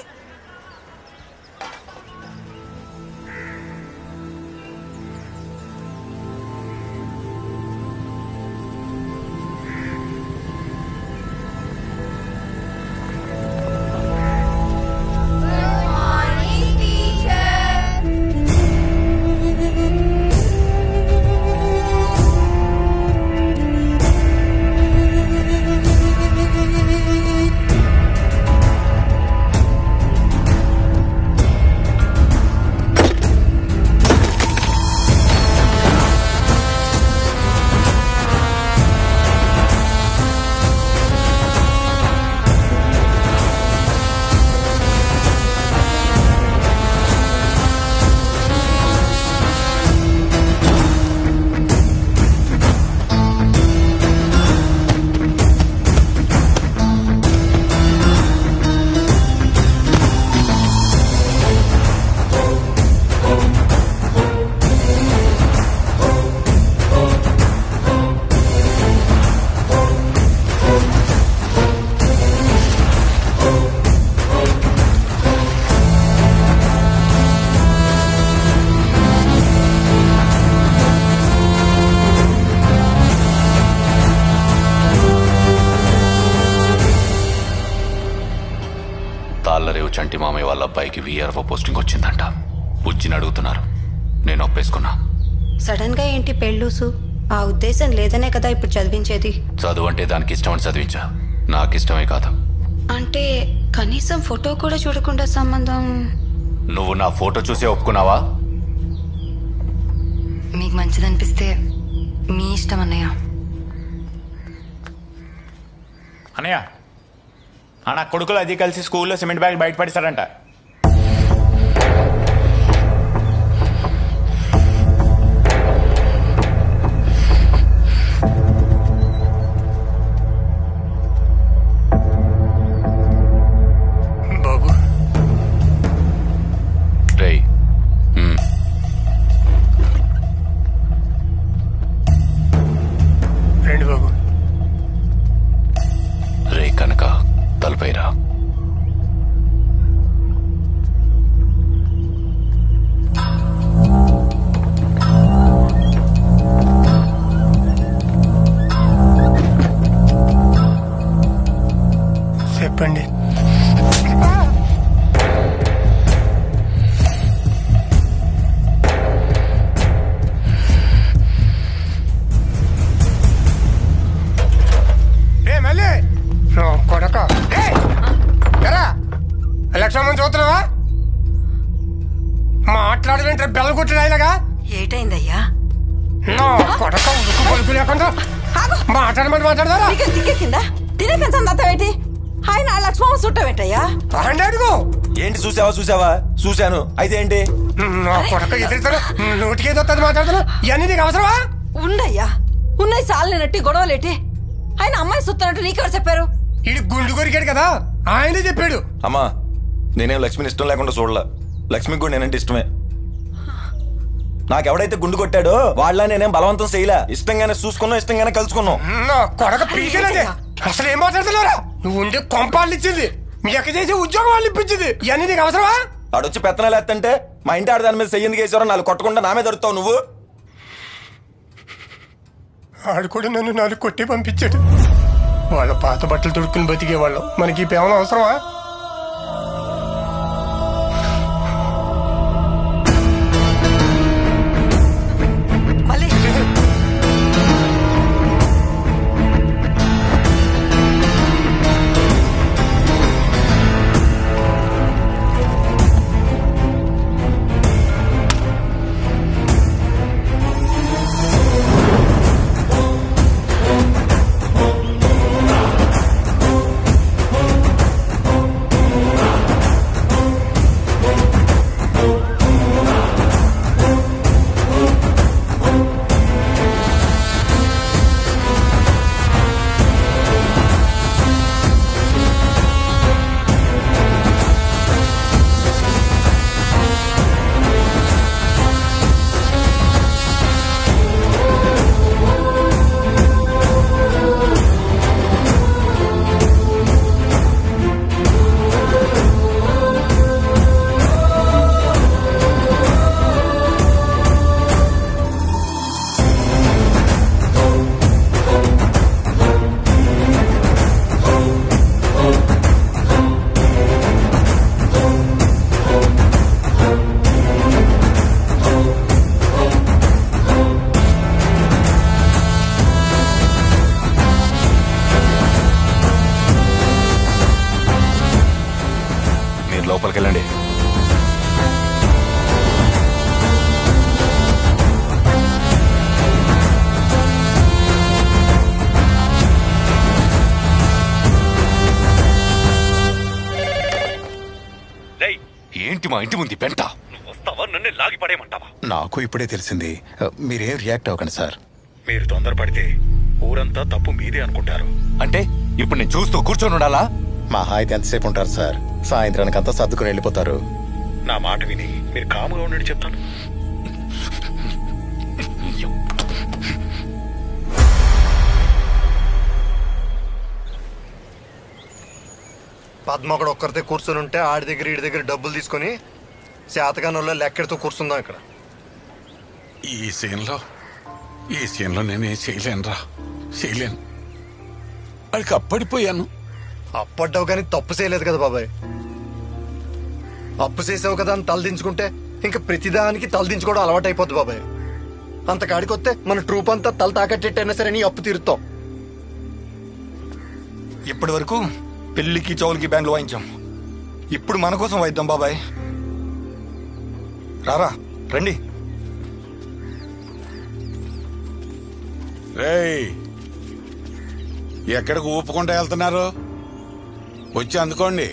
చంటి మామయ్య వాళ్ళ అబ్బాయికి వీఆర్ఓ పోస్టింగ్ వచ్చిందంట. బుజ్జిని అడుగుతున్నారు. నేను ఒప్పేసుకున్నా. సడన్ గా ఏంటి పెళ్ళూసు? ఆ ఉద్దేశం లేదనే కదా ఇప్పుడు చదివించేది. చదువు అంటే దానికి ఇష్టమని చదివించా. నాకు ఇష్టమే కాదు. అంటే కనీసం ఫోటో కూడా చూడకుండా సంబంధం? నువ్వు నా ఫోటో చూసే ఒప్పుకున్నావా? మీకు మంచిదనిపిస్తే మీ ఇష్టం అన్నయ్య. అన్నయ్య నా కొడుకులు అది కలిసి స్కూల్లో సిమెంట్ బ్యాగ్ బయట పడిస్తారంట. బాబు రేయ్, రండి బాబు. రే కనుక తలపైరా. చెప్పండి. మళ్ళీ కొడక ఎరా లక్ష్మణ్ చూస్తున్నావా? మాట్లాడలేంటే బెల్ల కొట్టిన ఆయనగా. ఏటైందయ్యా? నా కొడక ఉడుకు పలుకు లేకుండా మాట్లాడమని మాట్లాడదారా? కింద తినే పెంచండి. ఆయన లక్ష్మమ్మ చుట్టమేటయ్యా? అడుగు. ఏంటి చూసావా? చూశాను. అయితే ఏంటి? నా కొడక ఎదురుతాడు. నోటికేదో మాట్లాడుతున్నా. ఇవన్నీ నీకు అవసరమా? ఉండయ్యా, ఉన్నాయి చాలనేనట్టి గొడవలేటి. ఆయన అమ్మాయి సుత్తనట్టు నీకెవరు చెప్పారు? ఇది గుండు కొరికాడు కదా, ఆయనే చెప్పాడు. అమ్మా, నేనేం లక్ష్మిని ఇష్టం లేకుండా చూడలా. లక్ష్మికి కూడా నేనంటే ఇష్టమే. నాకెవడైతే గుండు కొట్టాడో వాళ్ళ నేనేం బలవంతం చేయలే. ఇష్టంగానే చూసుకున్నాం, ఇష్టంగానే కలుసుకున్నాం. నా కొడక పీకేనదే. అసలు ఏం మాట్లాడుతున్నారా? నువ్వు ఉండే కొంపాలు ఇచ్చింది, మీ అక్క చేసే ఉద్యోగం వాళ్ళు ఇప్పించింది. ఇవన్నీ నీకు అవసరమా? ఆడొచ్చి పెత్తనాలు ఎత్తంటే మా ఇంటి ఆడదాని మీద చెయ్యింది వేసారో నాలుగు కొట్టకుండా నామే దొరుకుతావు నువ్వు. ఆడు కూడా నన్ను నాలుగు కొట్టి పంపించాడు. వాళ్ళ పాత బట్టలు తొడుక్కుని బతికే వాళ్ళు మనకి ఈ పేమన అవసరమా? లోపలికెళ్ళండి. ఏంటి మా ఇంటి ముందు పెంట? నువ్వు వస్తావా, నన్ను లాగి పడేయమంటావా? నాకు ఇప్పుడే తెలిసింది. మీరేం రియాక్ట్ అవ్వకండి సార్. మీరు తొందరపడితే ఊరంతా తప్పు మీదే అనుకుంటారు. అంటే ఇప్పుడు నేను చూస్తూ కూర్చొని ఉండాలా? మహా అయితే ఎంతసేపు ఉంటారు సార్? సాయంత్రానికి అంతా సర్దుకుని వెళ్ళిపోతారు. నా మాట విని మీరు కాముగా ఉండండి చెప్తాను. పద్మ ఒకడు ఒక్కరితే కూర్చొని ఉంటే ఆడి దగ్గర ఈడి దగ్గర డబ్బులు తీసుకొని శాతకాని వల్ల లెక్కెడుతూ కూర్చుందాం ఇక్కడ. ఈ సీన్లో నేనేం చేయలేనురా, చేయలేను. వాడికి అప్పడిపోయాను. అప్పడ్డావు కానీ తప్పు చేయలేదు కదా బాబాయ్. అప్పు చేసావు కదా అని తలదించుకుంటే ఇంకా ప్రతిదానికి తలదించుకోవడం అలవాటు అయిపోద్ది బాబాయ్. అంత కాడికొస్తే మన ట్రూప్ అంతా తల తాకట్టేట్టయినా సరే నీ అప్పు తీరుతాం. ఇప్పటి వరకు పెళ్లికి చౌలికి బ్యాండ్లు వాయించాం. ఇప్పుడు మన కోసం వాయిద్దాం బాబాయ్. రారా రండి. రేయ్, ఎక్కడికి ఊపుకుంటూ వెళ్తున్నారు? వచ్చి అందుకోండి.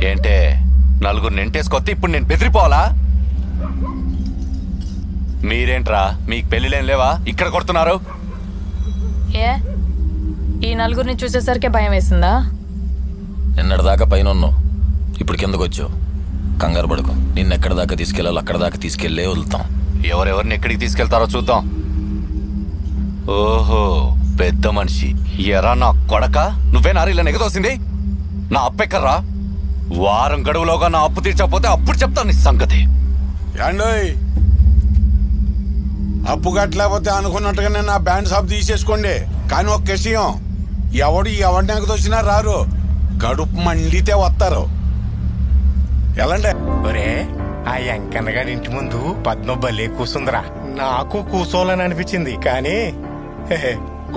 ఏంటే నలుగురు నెంటేసుకొస్తే ఇప్పుడు నేను బెదిరిపోవాలా? మీరేంట్రా, మీకు పెళ్లిలేం లేవా? ఇక్కడ కొడుతున్నారు. ఏ ఈ నలుగురిని చూసేసరికి భయం వేసిందా? నిన్నటిదాకా పైన ఉన్నావు, ఇప్పుడు కిందకు వచ్చావు. కంగారు పడుకో, నిన్నెక్కడి దాకా తీసుకెళ్ళాలో అక్కడ దాకా తీసుకెళ్లే వదులుతాం. ఎవరెవరిని ఎక్కడికి తీసుకెళ్తారో చూద్దాం. ఓహో, పెద్ద మనిషి. ఎరా నా కొడక, నువ్వే నారు ఇలా నెగదోసింది? నా అప్పెక్కర్రా. వారం గడువులోగా నా అప్పు తీర్చకపోతే అప్పుడు చెప్తాను నీ సంగతి. ఏండోయ్, అప్పు కట్టలేకపోతే అనుకున్నట్టుగానే నా బ్యాండ్ షాప్ తీసేసుకోండి. కానీ ఒక విషయం, ఎవరిని ఎగదొచ్చినా రారు, కడుపు మండితే వస్తారు. ఎలాంటి ఒరే, ఆ వెంకన్న గారి ఇంటి ముందు పద్మ భలే కూసుందిరా. నాకు కూసోలని అనిపించింది, కానీ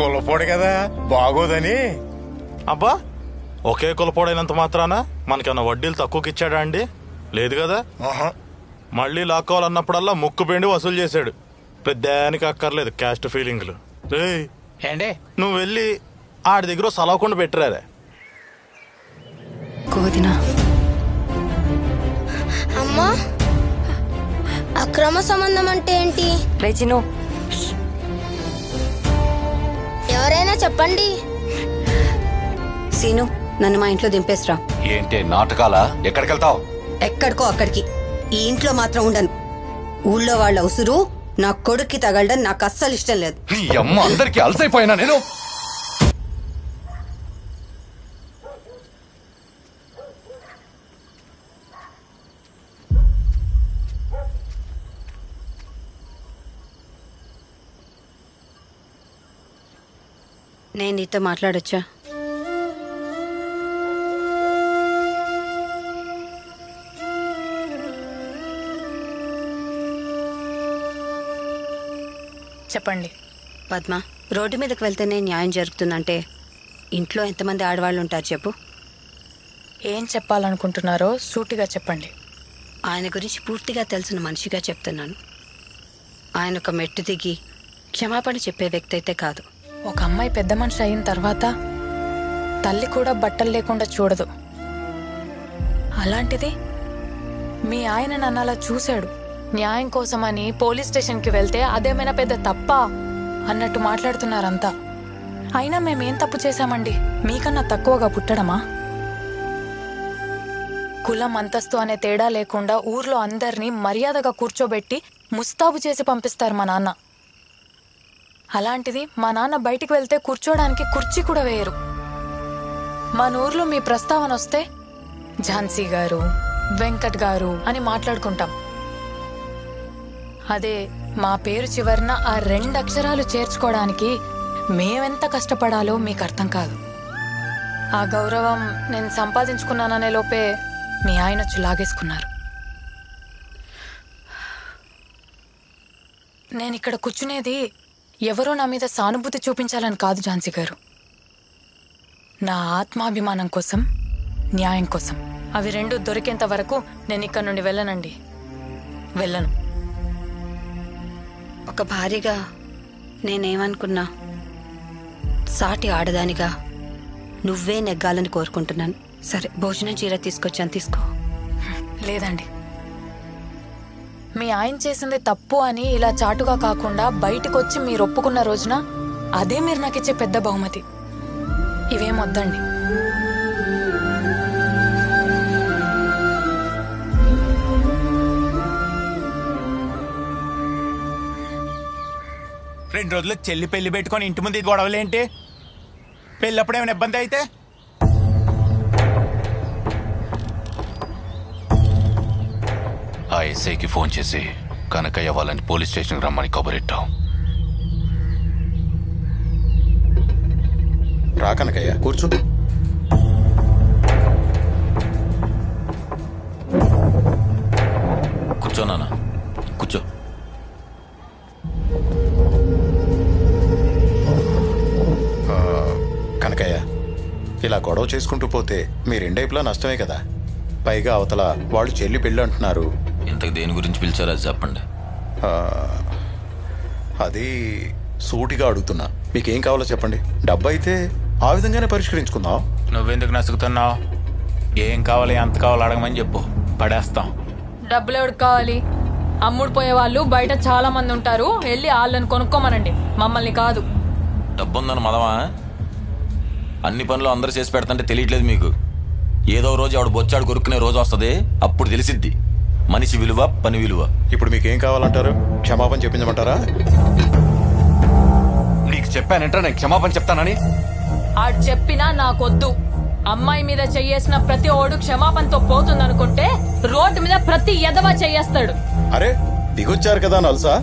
కులపోడు కదా బాగోదని. అబ్బా, ఒకే కులపోడైనంత మాత్రాన మనకేమన్నా వడ్డీలు తక్కువకి ఇచ్చాడా అండి? లేదు కదా. మళ్ళీ లాక్కోవాలన్నప్పుడల్లా ముక్కు పిండి వసూలు చేశాడు. పెద్దానికి అక్కర్లేదు క్యాస్ట్ ఫీలింగ్లు. ఏండే, నువ్వు వెళ్ళి ఆడి దగ్గర సలవకుండా పెట్టరారే. అమ్మా, అక్రమ సంబంధం అంటే ఏంటి? రేచిను, ఎవరైనా చెప్పండి. సీను, నన్ను మా ఇంట్లో దింపేస్రా. ఏంటి నాటకాలా? ఎక్కడికి వెళ్తావు? ఎక్కడికో అక్కడికి. ఈ ఇంట్లో మాత్రం ఉండను. ఊళ్ళో వాళ్ళ ఉసురు నా కొడుక్కి తగలడం నాకు అస్సలు ఇష్టం లేదు. నీ అమ్మ అందరికి అలసైపోయినా నేను. నేను నీతో మాట్లాడొచ్చా? చెప్పండి. పద్మ, రోడ్డు మీదకి వెళ్తేనే న్యాయం జరుగుతుందంటే ఇంట్లో ఎంతమంది ఆడవాళ్ళు ఉంటారు చెప్పు? ఏం చెప్పాలనుకుంటున్నారో సూటిగా చెప్పండి. ఆయన గురించి పూర్తిగా తెలిసిన మనిషిగా చెప్తున్నాను. ఆయన ఒక మెట్టు దిగి క్షమాపణ చెప్పే వ్యక్తి అయితే కాదు. ఒక అమ్మాయి పెద్ద మనిషి అయిన తర్వాత తల్లి కూడా బట్టలు లేకుండా చూడదు. అలాంటిది మీ ఆయన నన్ను అలా చూశాడు. న్యాయం కోసమని పోలీస్ స్టేషన్కి వెళ్తే అదేమైనా పెద్ద తప్పా అన్నట్టు మాట్లాడుతున్నారంతా. అయినా మేమేం తప్పు చేశామండి? మీకన్నా తక్కువగా పుట్టడమా? కులం అంతస్తు అనే తేడా లేకుండా ఊర్లో అందరినీ మర్యాదగా కూర్చోబెట్టి ముస్తాబు చేసి పంపిస్తారు మా నాన్న. అలాంటిది మా నాన్న బయటికి వెళ్తే కూర్చోడానికి కుర్చీ కూడా వేయరు. మన ఊర్లో మీ ప్రస్తావన వస్తే ఝాన్సీ గారు, వెంకట్ గారు అని మాట్లాడుకుంటాం. అదే మా పేరు చివరన ఆ 2 అక్షరాలు చేర్చుకోవడానికి మేమెంత కష్టపడాలో మీకు అర్థం కాదు. ఆ గౌరవం నేను సంపాదించుకున్నాననే లోపే మీ ఆయన వచ్చి లాగేసుకున్నారు. నేను ఇక్కడ కూర్చునేది ఎవరో నా మీద సానుభూతి చూపించాలని కాదు ఝాన్సీ గారు. నా ఆత్మాభిమానం కోసం, న్యాయం కోసం. అవి 2 దొరికేంత వరకు నేను ఇక్కడ నుండి వెళ్ళనండి. వెళ్ళను. ఒక భార్యగా నేనేమనుకున్నా సాటి ఆడదానిగా నువ్వే నెగ్గాలని కోరుకుంటున్నాను. సరే, భోజనం చీర తీసుకొచ్చాను, తీసుకో. లేదండి, మీ ఆయన చేసింది తప్పు అని ఇలా చాటుగా కాకుండా బయటకు వచ్చి మీరు ఒప్పుకున్న రోజున అదే మీరు నాకు ఇచ్చే పెద్ద బహుమతి. ఇవేం వద్దండి. రెండు రోజులు చెల్లి పెళ్లి పెట్టుకొని ఇంటి ముందు ఇది గొడవలేంటి? పెళ్ళప్పుడు ఏమైనా ఇబ్బంది అయితే? ఆ ఎస్ఐకి ఫోన్ చేసి కనకయ్య వాళ్ళని పోలీస్ స్టేషన్కి రమ్మని కబురెట్టాం. రా కనకయ్య, కూర్చో. కూర్చో నాన్న, కూర్చో. కనకయ్య, ఇలా గొడవ చేసుకుంటూ పోతే మీ రెండైపులా నష్టమే కదా. పైగా అవతల వాళ్ళు చెల్లి పెళ్ళి అంటున్నారు. ఇంతకు దేని గురించి పిలిచారో అది చెప్పండి. అది సూటిగా అడుగుతున్నా. మీకేం కావాలో చెప్పండి. డబ్బు అయితే ఆ విధంగానే పరిష్కరించుకుందాం. నువ్వెందుకు నసుకుతున్నావు? ఏం కావాలి, ఎంత కావాలో అడగమని చెప్పు, పడేస్తాం. డబ్బులు ఎవరికి కావాలి? అమ్ముడు పోయే వాళ్ళు బయట చాలా మంది ఉంటారు, వెళ్ళి వాళ్ళని కొనుక్కోమనండి, మమ్మల్ని కాదు. డబ్బు ఉందని మదమా? అన్ని పనులు అందరూ చేసి పెడతంటే తెలియట్లేదు మీకు. ఏదో రోజు ఆవిడ బొచ్చాడు కొరుక్కునే రోజు వస్తుంది, అప్పుడు తెలిసిద్ది మనిషి విలువ, పని విలువ. ఇప్పుడు మీకేం కావాలంటారు? క్షమాపణ చెప్పించమంటారా? నీకు చెప్పానంటే నేను క్షమాపణ చెప్తానని. ఆడు చెప్పినా నాకొద్దు. అమ్మాయి మీద చెయ్యేసిన ప్రతి ఓడు క్షమాపణతో పోతుందనుకుంటే రోడ్డు మీద ప్రతి ఎదవ చెయ్యేస్తాడు. అరే దిగొచ్చారు కదా నల్సా,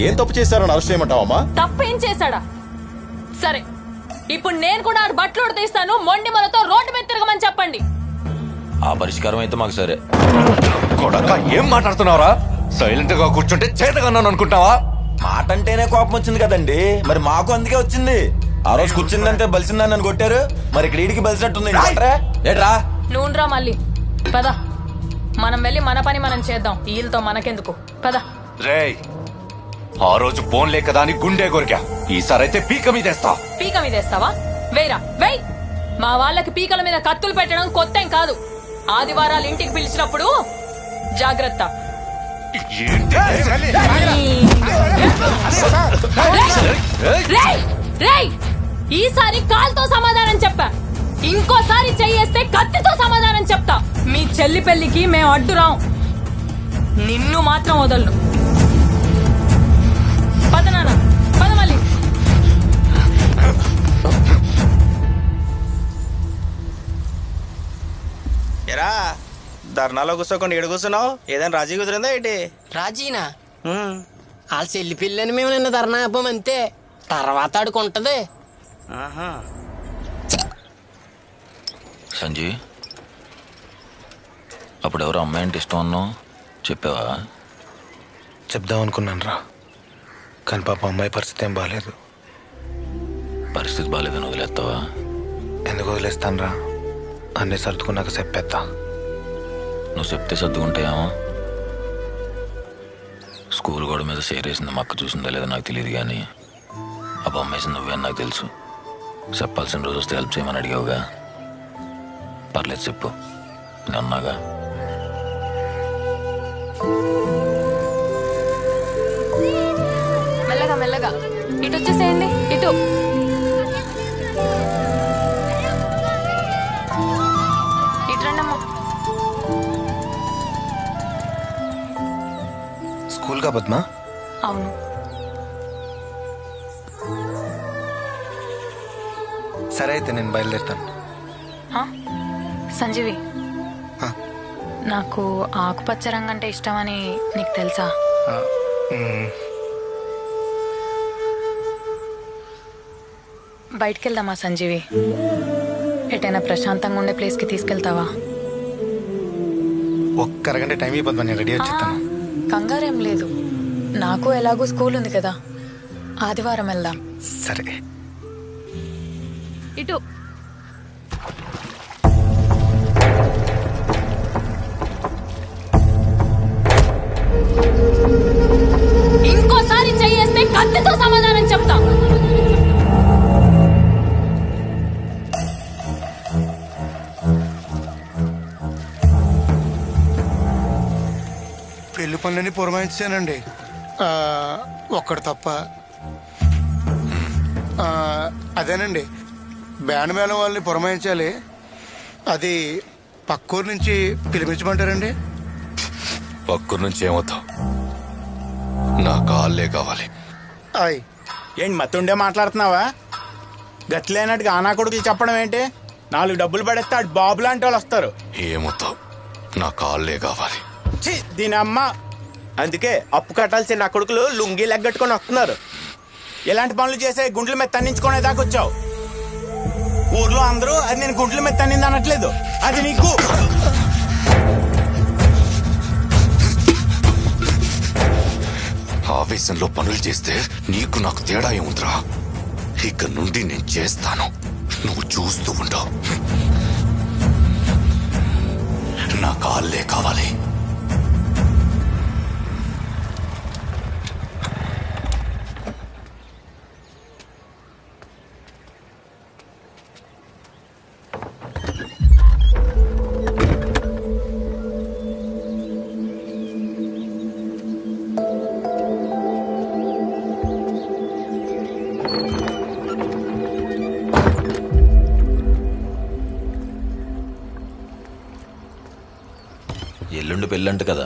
ఏం తప్పు చేశారని అరెస్ట్ చేయమంటావమ్మా? తప్పేం చేశాడా? సరే, ఇప్పుడు నేను కూడా ఆడు బట్టలు తీస్తాను, మొండి మనతో రోడ్డు మీద తిరగమని చెప్పండి. ఆ పరిష్కారం అయితే మాకు సరే. ఏం మాట్లాడుతున్నావురా? సైలెంట్ గా కూర్చుంటే చేతగన్నాను అనుకుంటావా? మాట అంటేనే కోపం వచ్చింది కదండి, మరి మాకు అందుకే వచ్చింది. ఆ రోజు కూర్చుందంటే బలిసిందని నన్ను కొట్టారు, మరి ఇక్కడ ఈడికి బలిసినట్టుంది. ఏట్రా నూనెరా మళ్ళీ. పద, మనం వెళ్ళి మన పని మనం చేద్దాం, వీళ్ళతో మనకెందుకు. పద. రేయ్, ఆ రోజు ఫోన్ లేక దాని గుండె కొరికా, ఈసారైతే పీక మీదేస్తా. పీక మీదేస్తావా? వేరా వెయ్. మా వాళ్ళకి పీకల మీద కత్తులు పెట్టడం కొత్తేం కాదు. ఆదివారాలు ఇంటికి పిలిచినప్పుడు జాగ్రత్త. ఈసారి కాల్తో సమాధానం చెప్పా, ఇంకోసారి చెయ్యేస్తే కత్తితో సమాధానం చెప్తా. మీ చెల్లి పెళ్లికి మేము అడ్డురాం, నిన్ను మాత్రం వదలను. పద నాన్న, పద మళ్ళీ. ఎరా ధర్నాలో కూర్చోకుండా ఏడు కూర్చున్నావు? ఏదైనా రాజీ కుదిరిందా ఏంటి? రాజీనా? వాళ్ళ చెల్లి పిల్లని మేము నిన్న ధర్నా అవ్వమంతే, తర్వాత ఆడుకుంటది. సంజయ్, అప్పుడు ఎవరో అమ్మాయి అంటే ఇష్టం అన్నావు, చెప్పావా? చెప్దాం అనుకున్నాను రా, కానీ పాప అమ్మాయి పరిస్థితి ఏం బాగాలేదు. పరిస్థితి బాగాలేదని వదిలేస్తావా? ఎందుకు వదిలేస్తాను రా, అన్నీ సర్దుకున్నాక చెప్పేస్తా. నువ్వు చెప్తే సర్దుకుంటాయేమో. స్కూల్ గోడ మీద షేర్ వేసింది మా అక్క చూసిందా లేదా నాకు తెలియదు, కానీ ఆ బొమ్మ వేసింది నువ్వే అని నాకు తెలుసు. చెప్పాల్సిన రోజు వస్తే హెల్ప్ చేయమని అడిగావుగా, పర్లేదు చెప్పు, నేను అన్నాగా. మెల్లగా మెల్లగా ఇటు వచ్చేసేయండి, ఇటు. ఇటు రండమ్మా. స్కూల్ కా పద్మా? అవును. సరే అయితే నేను బయలుదేరుతాను. సంజీవి, నాకు ఆకుపచ్చ రంగు అంటే ఇష్టమని నీకు తెలుసా? బయటికి వెళ్దామా సంజీవి? ఎటైనా ప్రశాంతంగా ఉండే ప్లేస్కి తీసుకెళ్తావా? ఒక్క అరగంట టైం అయిపోతుంది, నేను రెడీ వచ్చేస్తాను. కంగారేం లేదు, నాకు ఎలాగో స్కూల్ ఉంది కదా, ఆదివారం వెళ్దాం. సరే. ఇటు ఇంకోసారి చేయేస్తే కత్తితో సమాధానం చెప్తా. పెళ్లి పనులని పురమాయించానండి, ఒక్కడు తప్ప. అదేనండి, బ్యాండ్ మేళం వాళ్ళని పురమాయించాలి. అది పక్కూరు నుంచి పిలిపించమంటారండి? పక్కూరు నుంచి ఏమవుతావు? నా కాళ్ళే కావాలి. ఏంటి మతుండే మాట్లాడుతున్నావా? గట్లేనట్టుగా ఆనా కొడుకులు చెప్పడం ఏంటి? 4 డబ్బులు పడేస్తే అటు బాబు లాంటి వాళ్ళు వస్తారు. ఏమవుతావు? నా కాళ్ళే కావాలి. దీని అమ్మ. అందుకే అప్పు కట్టాల్సిన నా కొడుకులు లుంగి లెగ్గట్టుకొని వస్తున్నారు. ఎలాంటి పనులు చేసే గుండ్ల మీద తన్నించుకునే దాకా వచ్చావు. ఊర్లో అందరూ అది నేను గుండ్ల మీద తన్నింది అనట్లేదు, అది నీకు. ఆవేశంలో పనులు చేస్తే నీకు నాకు తేడా ఏముందిరా? ఇక నుండి నేను చేస్తాను, నువ్వు చూస్తూ ఉండవు. నా కాళ్ళే కావాలి. ఎల్లుండి పెళ్ళంట కదా,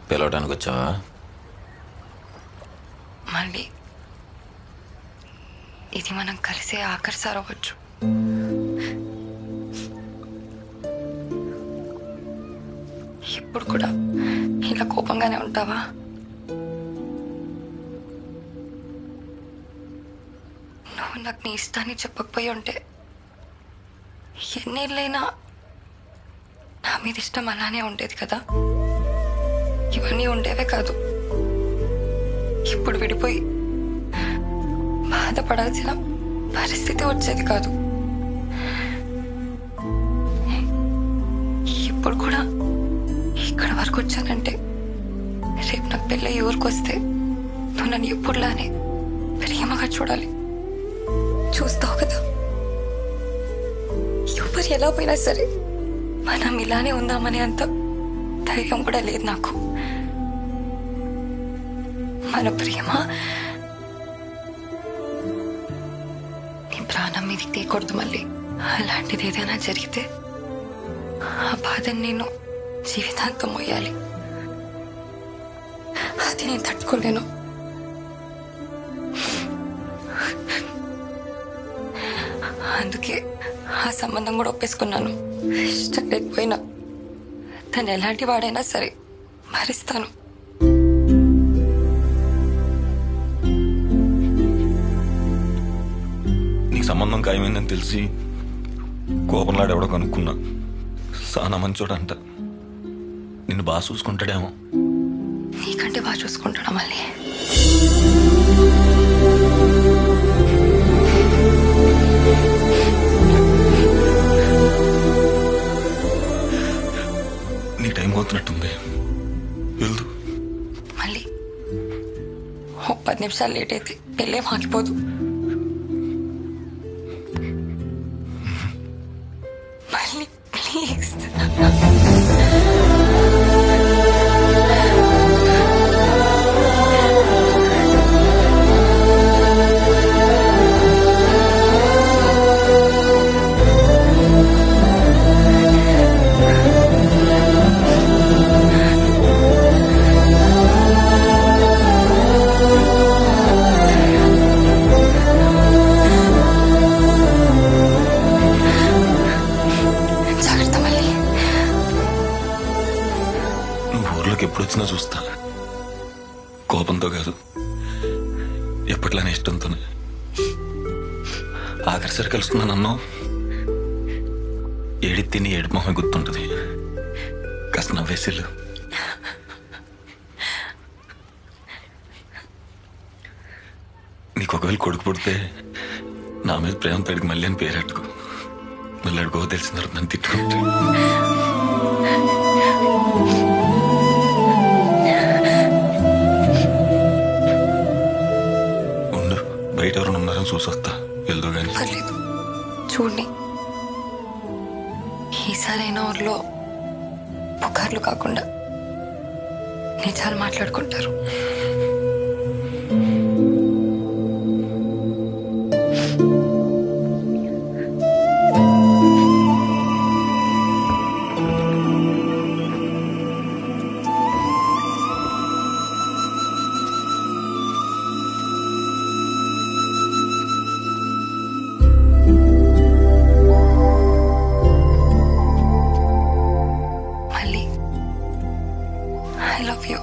పిలవటానికి వచ్చావా? మళ్ళీ ఇది మనం కలిసే ఆఖరిసారి అవ్వచ్చు. ఇప్పుడు కూడా ఇలా కోపంగానే ఉంటావా? నువ్వు నాకు నీ ఇష్టాన్ని చెప్పకపోయి ఉంటే ఎన్నేళ్ళైనా నా మీద ఇష్టం అలానే ఉండేది కదా. ఇవన్నీ ఉండేవే కాదు. ఇప్పుడు విడిపోయి బాధపడాల్సిన పరిస్థితి వచ్చేది కాదు. ఇప్పుడు కూడా ఇక్కడ వరకు వచ్చానంటే రేపు నాకు పెళ్ళి ఊరికి వస్తే నువ్వు నన్ను ఎప్పుడులానే ప్రేమగా చూడాలి. చూస్తావు కదా, ఎవరు ఎలా పోయినా సరే మనం ఇలానే ఉందామనే అంత ధైర్యం కూడా లేదు నాకు. మన ప్రేమ నీ ప్రాణం మీదకి తీయకూడదు మళ్ళీ. అలాంటిది ఏదైనా జరిగితే ఆ బాధని నేను జీవితాంతం మోయాలి. అది నేను తట్టుకోలేను. అందుకే ఆ సంబంధం కూడా ఒప్పేసుకున్నాను. ఇష్టం లేకపోయినా తను ఎలాంటి వాడైనా సరే భరిస్తాను. నీకు సంబంధం ఖాయమైందని తెలిసి కోపంలాడెవడో కనుక్కున్నా. సానా మంచోడంట, నిన్ను బాగా చూసుకుంటాడేమో. నీకంటే బాగా చూసుకుంటాడా మళ్ళీ? నీ టైం అవుతున్నట్టుంది, వెళ్దు. మళ్ళీ 10 నిమిషాలు లేట్ అయితే పెళ్ళేం ఆగిపోదు. మళ్ళీ ప్లీజ్. కలిసినా చూస్తా. కోపంతో కాదు, ఎప్పట్లానే ఇష్టంతోనే. ఆఖరిసరి కలుస్తున్నా నన్ను ఏడి తిని ఏడు మొహం గుర్తుంటది. కాస్త నవ్వేసిల్లు. నీకు ఒకవేళ కొడుకు పుడితే నా మీద ప్రేమ తడికి మళ్ళీ అని పేరెట్టుకో. మళ్ళీ అడుగో తెలిసిన తర్వాత నన్ను తిట్టుకుంటే. ఉండు, బయట ఎవరైనా ఉన్నారని చూసొస్తా. వెళ్దు కానీ చూడండి, ఈసారైనా ఊర్లో పుకార్లు కాకుండా నిజాలు మాట్లాడుకుంటారు. I love you.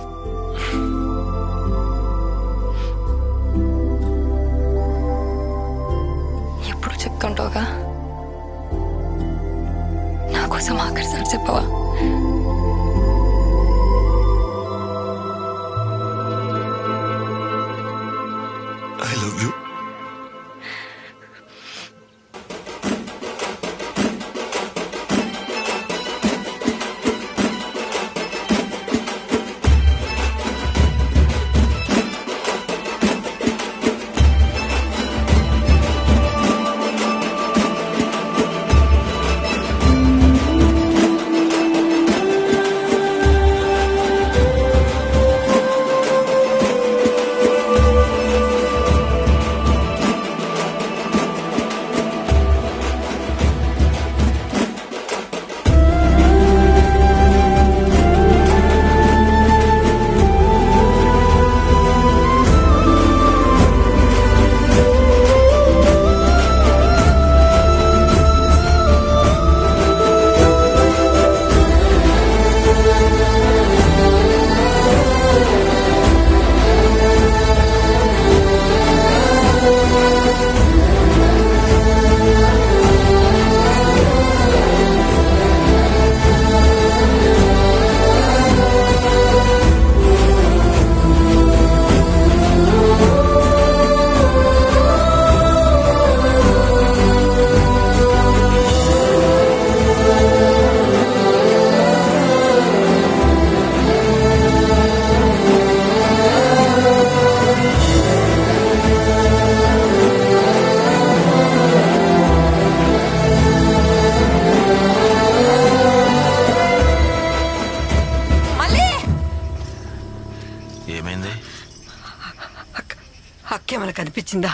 ఎప్పుడు చెప్తుంటావుగా, నా కోసం ఆఖరిసారి చెప్పవా? I love you. అక్కేమైనా కనిపించిందా?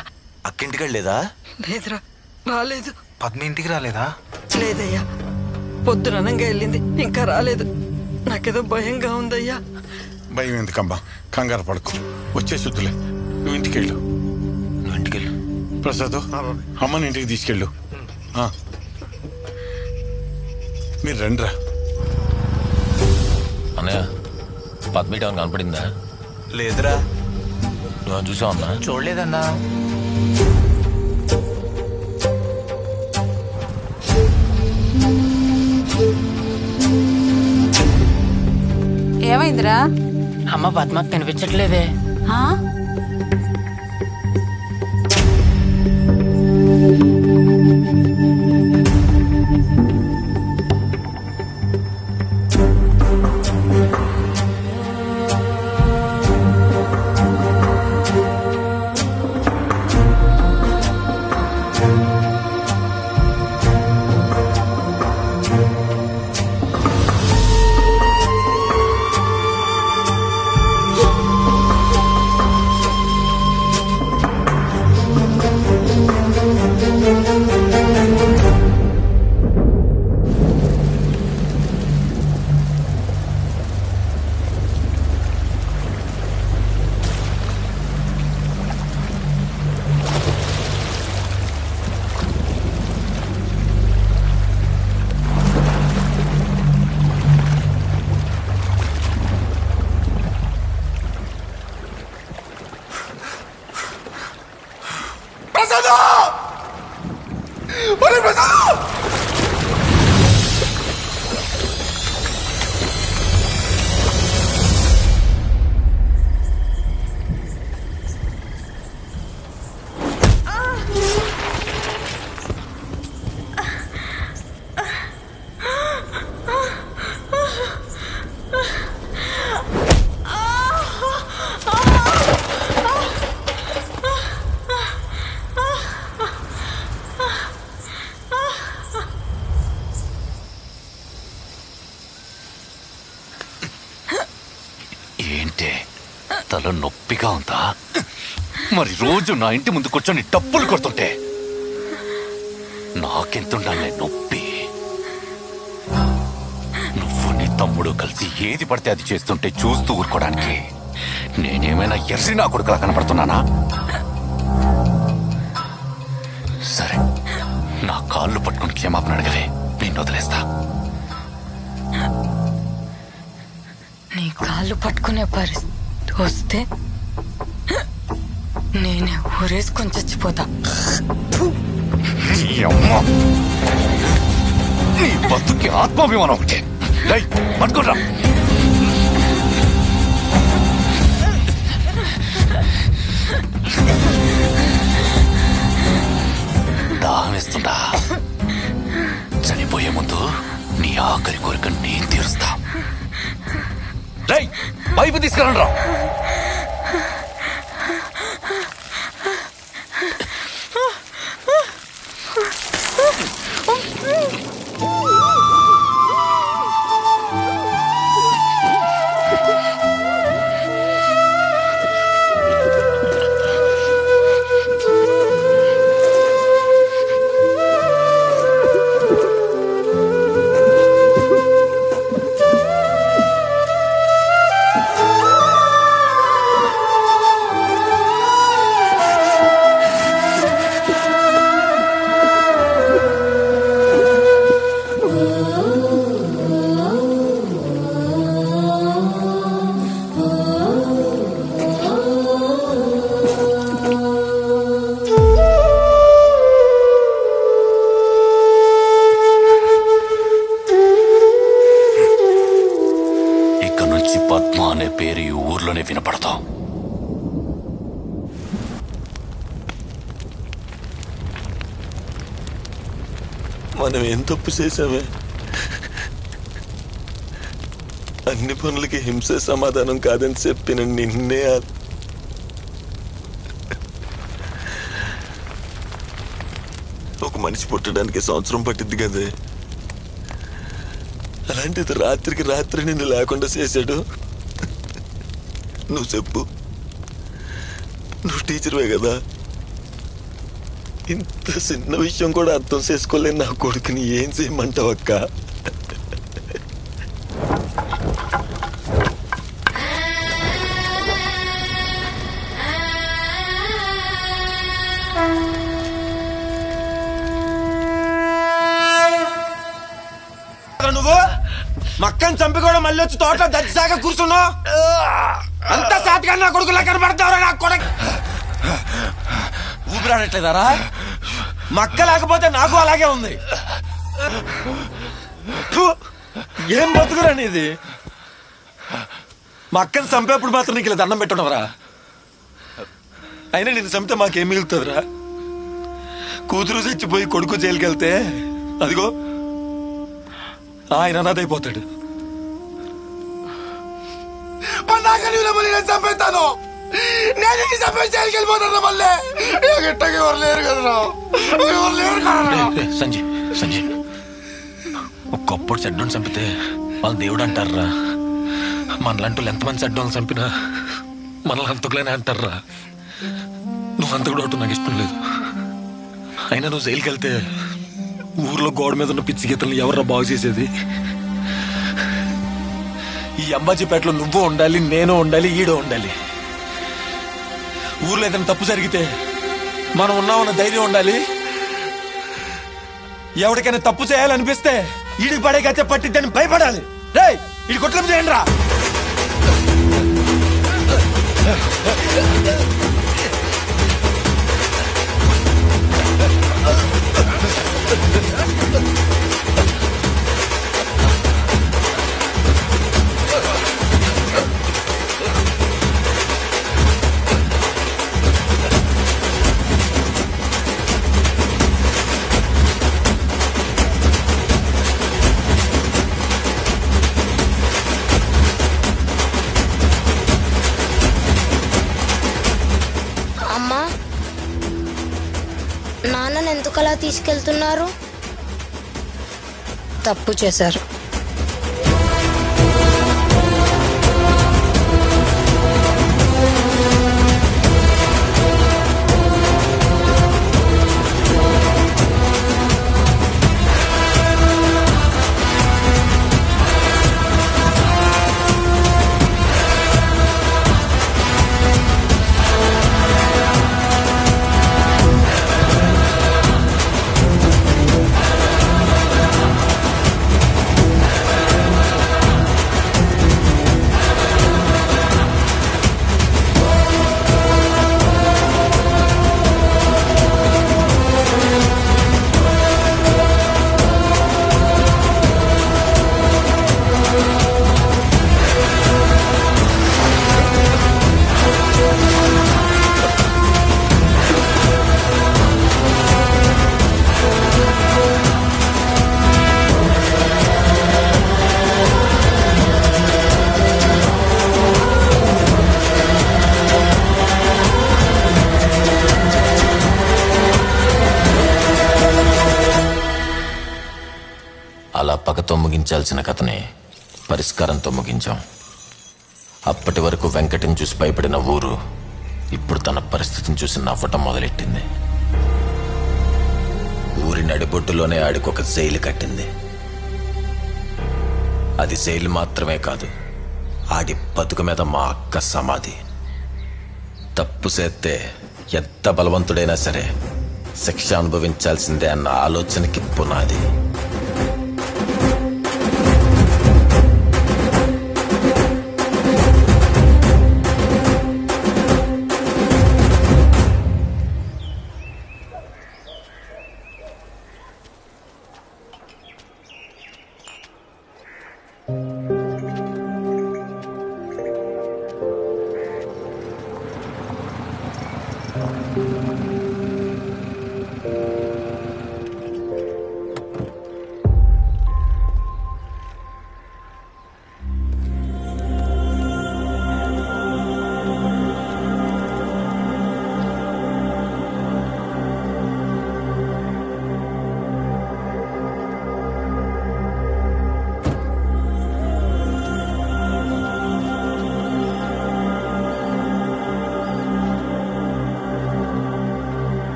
అక్కింటికి వెళ్ళలేదా? లేదురా, రాలేదు. పద్మ ఇంటికి రాలేదా? లేదయ్యా, పొద్దుననంగా వెళ్ళింది, ఇంకా రాలేదు. నాకేదో భయంగా ఉందయ్యా. భయం ఎందుకమ్మా, కంగారు పడుకో, వచ్చే శుద్ధులే. నువ్వు ఇంటికెళ్ళు. నువ్వు ఇంటికెళ్ళు. ప్రసాద్, అమ్మని ఇంటికి తీసుకెళ్ళు. మీరు రండిరా. అన్నయ్య, పద్మిట కనపడిందా? లేదురా. నువ్వు చూసావు అన్నా? చూడలేదన్నా. ఏమైందిరా? అమ్మ పద్మకు కనిపించట్లేదే. ప్రసాద్ ఒరే ప్రసాద్ ఏంటే తల నొప్పిగా ఉందా? మరి రోజు నా ఇంటి ముందు కూర్చొని డబ్బులు కొడుతుంటే నాకెంతుండాలే నొప్పి. నువ్వు నీ తమ్ముడు కలిసి ఏది పడితే అది చేస్తుంటే చూస్తూ ఊరుకోవడానికి నేనేమైనా ఎర్రి నా కొడుకులా కనపడుతున్నానా? సరే, నా కాళ్ళు పట్టుకుని క్షమాపణ అడగలే, నేను వదిలేస్తా. నీ కాళ్ళు పట్టుకునే పరిస్థితి వస్తే నేనే ఊరేసుకొని చచ్చిపోతా. నీ బతుకి ఆత్మాభిమానం ఒకటే. పట్టుకోరా. దాహం వేస్తుందా? చనిపోయే ముందు నీ ఆఖరి కోరిక నేను తీరుస్తా. పైపు తీసుకురండి రా. పద్మ అనే పేరు ఈ ఊర్లోనే వినపడతాం. మనం ఏం తప్పు చేసామే? అన్ని పనులకి హింసే సమాధానం కాదని చెప్పిన నిన్నే ఒక మనిషి పుట్టడానికి సంవత్సరం పట్టిద్ది కదే, అలాంటిది రాత్రికి రాత్రి నిన్ను లేకుండా చేశాడు. నువ్వు చెప్పు, నువ్వు టీచర్వే కదా. ఇంత చిన్న విషయం కూడా అర్థం చేసుకోలేని నా కొడుకుని ఏం చేయమంటావు అక్క? నువ్వు మక్కని చంపి కూడా మళ్ళీ వచ్చి తోటలో దర్శగా కూర్చున్నావు. అంత సాతిగా నా కొడుకులా కనబడతావురా నా కొడుకు. ఊపిరాడట్లేదారా? మక్క లేకపోతే నాకు అలాగే ఉంది. ఏం బతుకురాని ఇది? మక్కని చంపేప్పుడు మాత్రం నీకు ఇలా దండం పెట్టడవరా? అయినా నేను చంపితే మాకేం మిగులుతుందిరా? కూతురు చచ్చిపోయి కొడుకు జైలుకి వెళ్తే అదిగో ఆయన అనాథైపోతాడు. చంపేస్తాను, నేను చంపేసి జైలుకి వెళ్ళిపోతాను. మళ్ళీ ఎట్టకి ఎవరు లేరు కదరా, ఎవరు లేరు కదా. సంజయ్ సంజయ్, ఒకప్పుడు చెడ్డోని చంపితే వాళ్ళు దేవుడు అంటారా? మనలాంటి ఎంతమంది చెడ్డోని చంపినా మనల్ని అంతకులేనే అంటారా? నువ్వు అంతకుడు అవటం నాకు ఇష్టం లేదు. అయినా నువ్వు జైలుకి వెళ్తే ఊర్లో గోడ మీద ఉన్న పిచ్చి గీతల్ని ఎవర్రా బాగు చేసేది? ఈ అంబాజీపేటలో నువ్వు ఉండాలి, నేను ఉండాలి, ఈడో ఉండాలి. ఊర్లో ఏదైనా తప్పు జరిగితే మనం ఉన్నామన్న ధైర్యం ఉండాలి. ఎవరికైనా తప్పు చేయాలనిపిస్తే ఈడికి పడే గతే పట్టిద్దని భయపడాలి. రేయ్, ఈడి కొట్లం చేయండి రా. నాన్నని ఎందుకలా తీసుకెళ్తున్నారు? తప్పు చేశారు. అలా పగతో ముగించాల్సిన కథని పరిష్కారంతో ముగించాం. అప్పటి వరకు వెంకటని చూసి భయపడిన ఊరు ఇప్పుడు తన పరిస్థితిని చూసి నవ్వటం మొదలెట్టింది. ఊరి నడిబొట్టులోనే ఆడికొక శైలి కట్టింది. అది శైలి మాత్రమే కాదు, ఆడి బతుకు మీద మా అక్క సమాధి. తప్పు చేస్తే ఎంత బలవంతుడైనా సరే శిక్ష అనుభవించాల్సిందే అన్న ఆలోచనకి పునాది.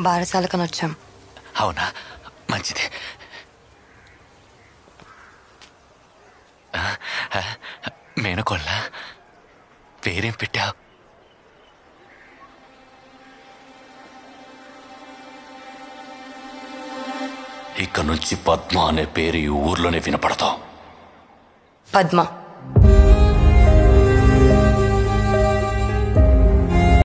బారసాలకని వచ్చాం. అవునా, మంచిది. మేనకోళ్ళ పేరేం పెట్టావు? ఇక నుంచి పద్మ అనే పేరు ఈ ఊర్లోనే వినపడతావు. పద్మ.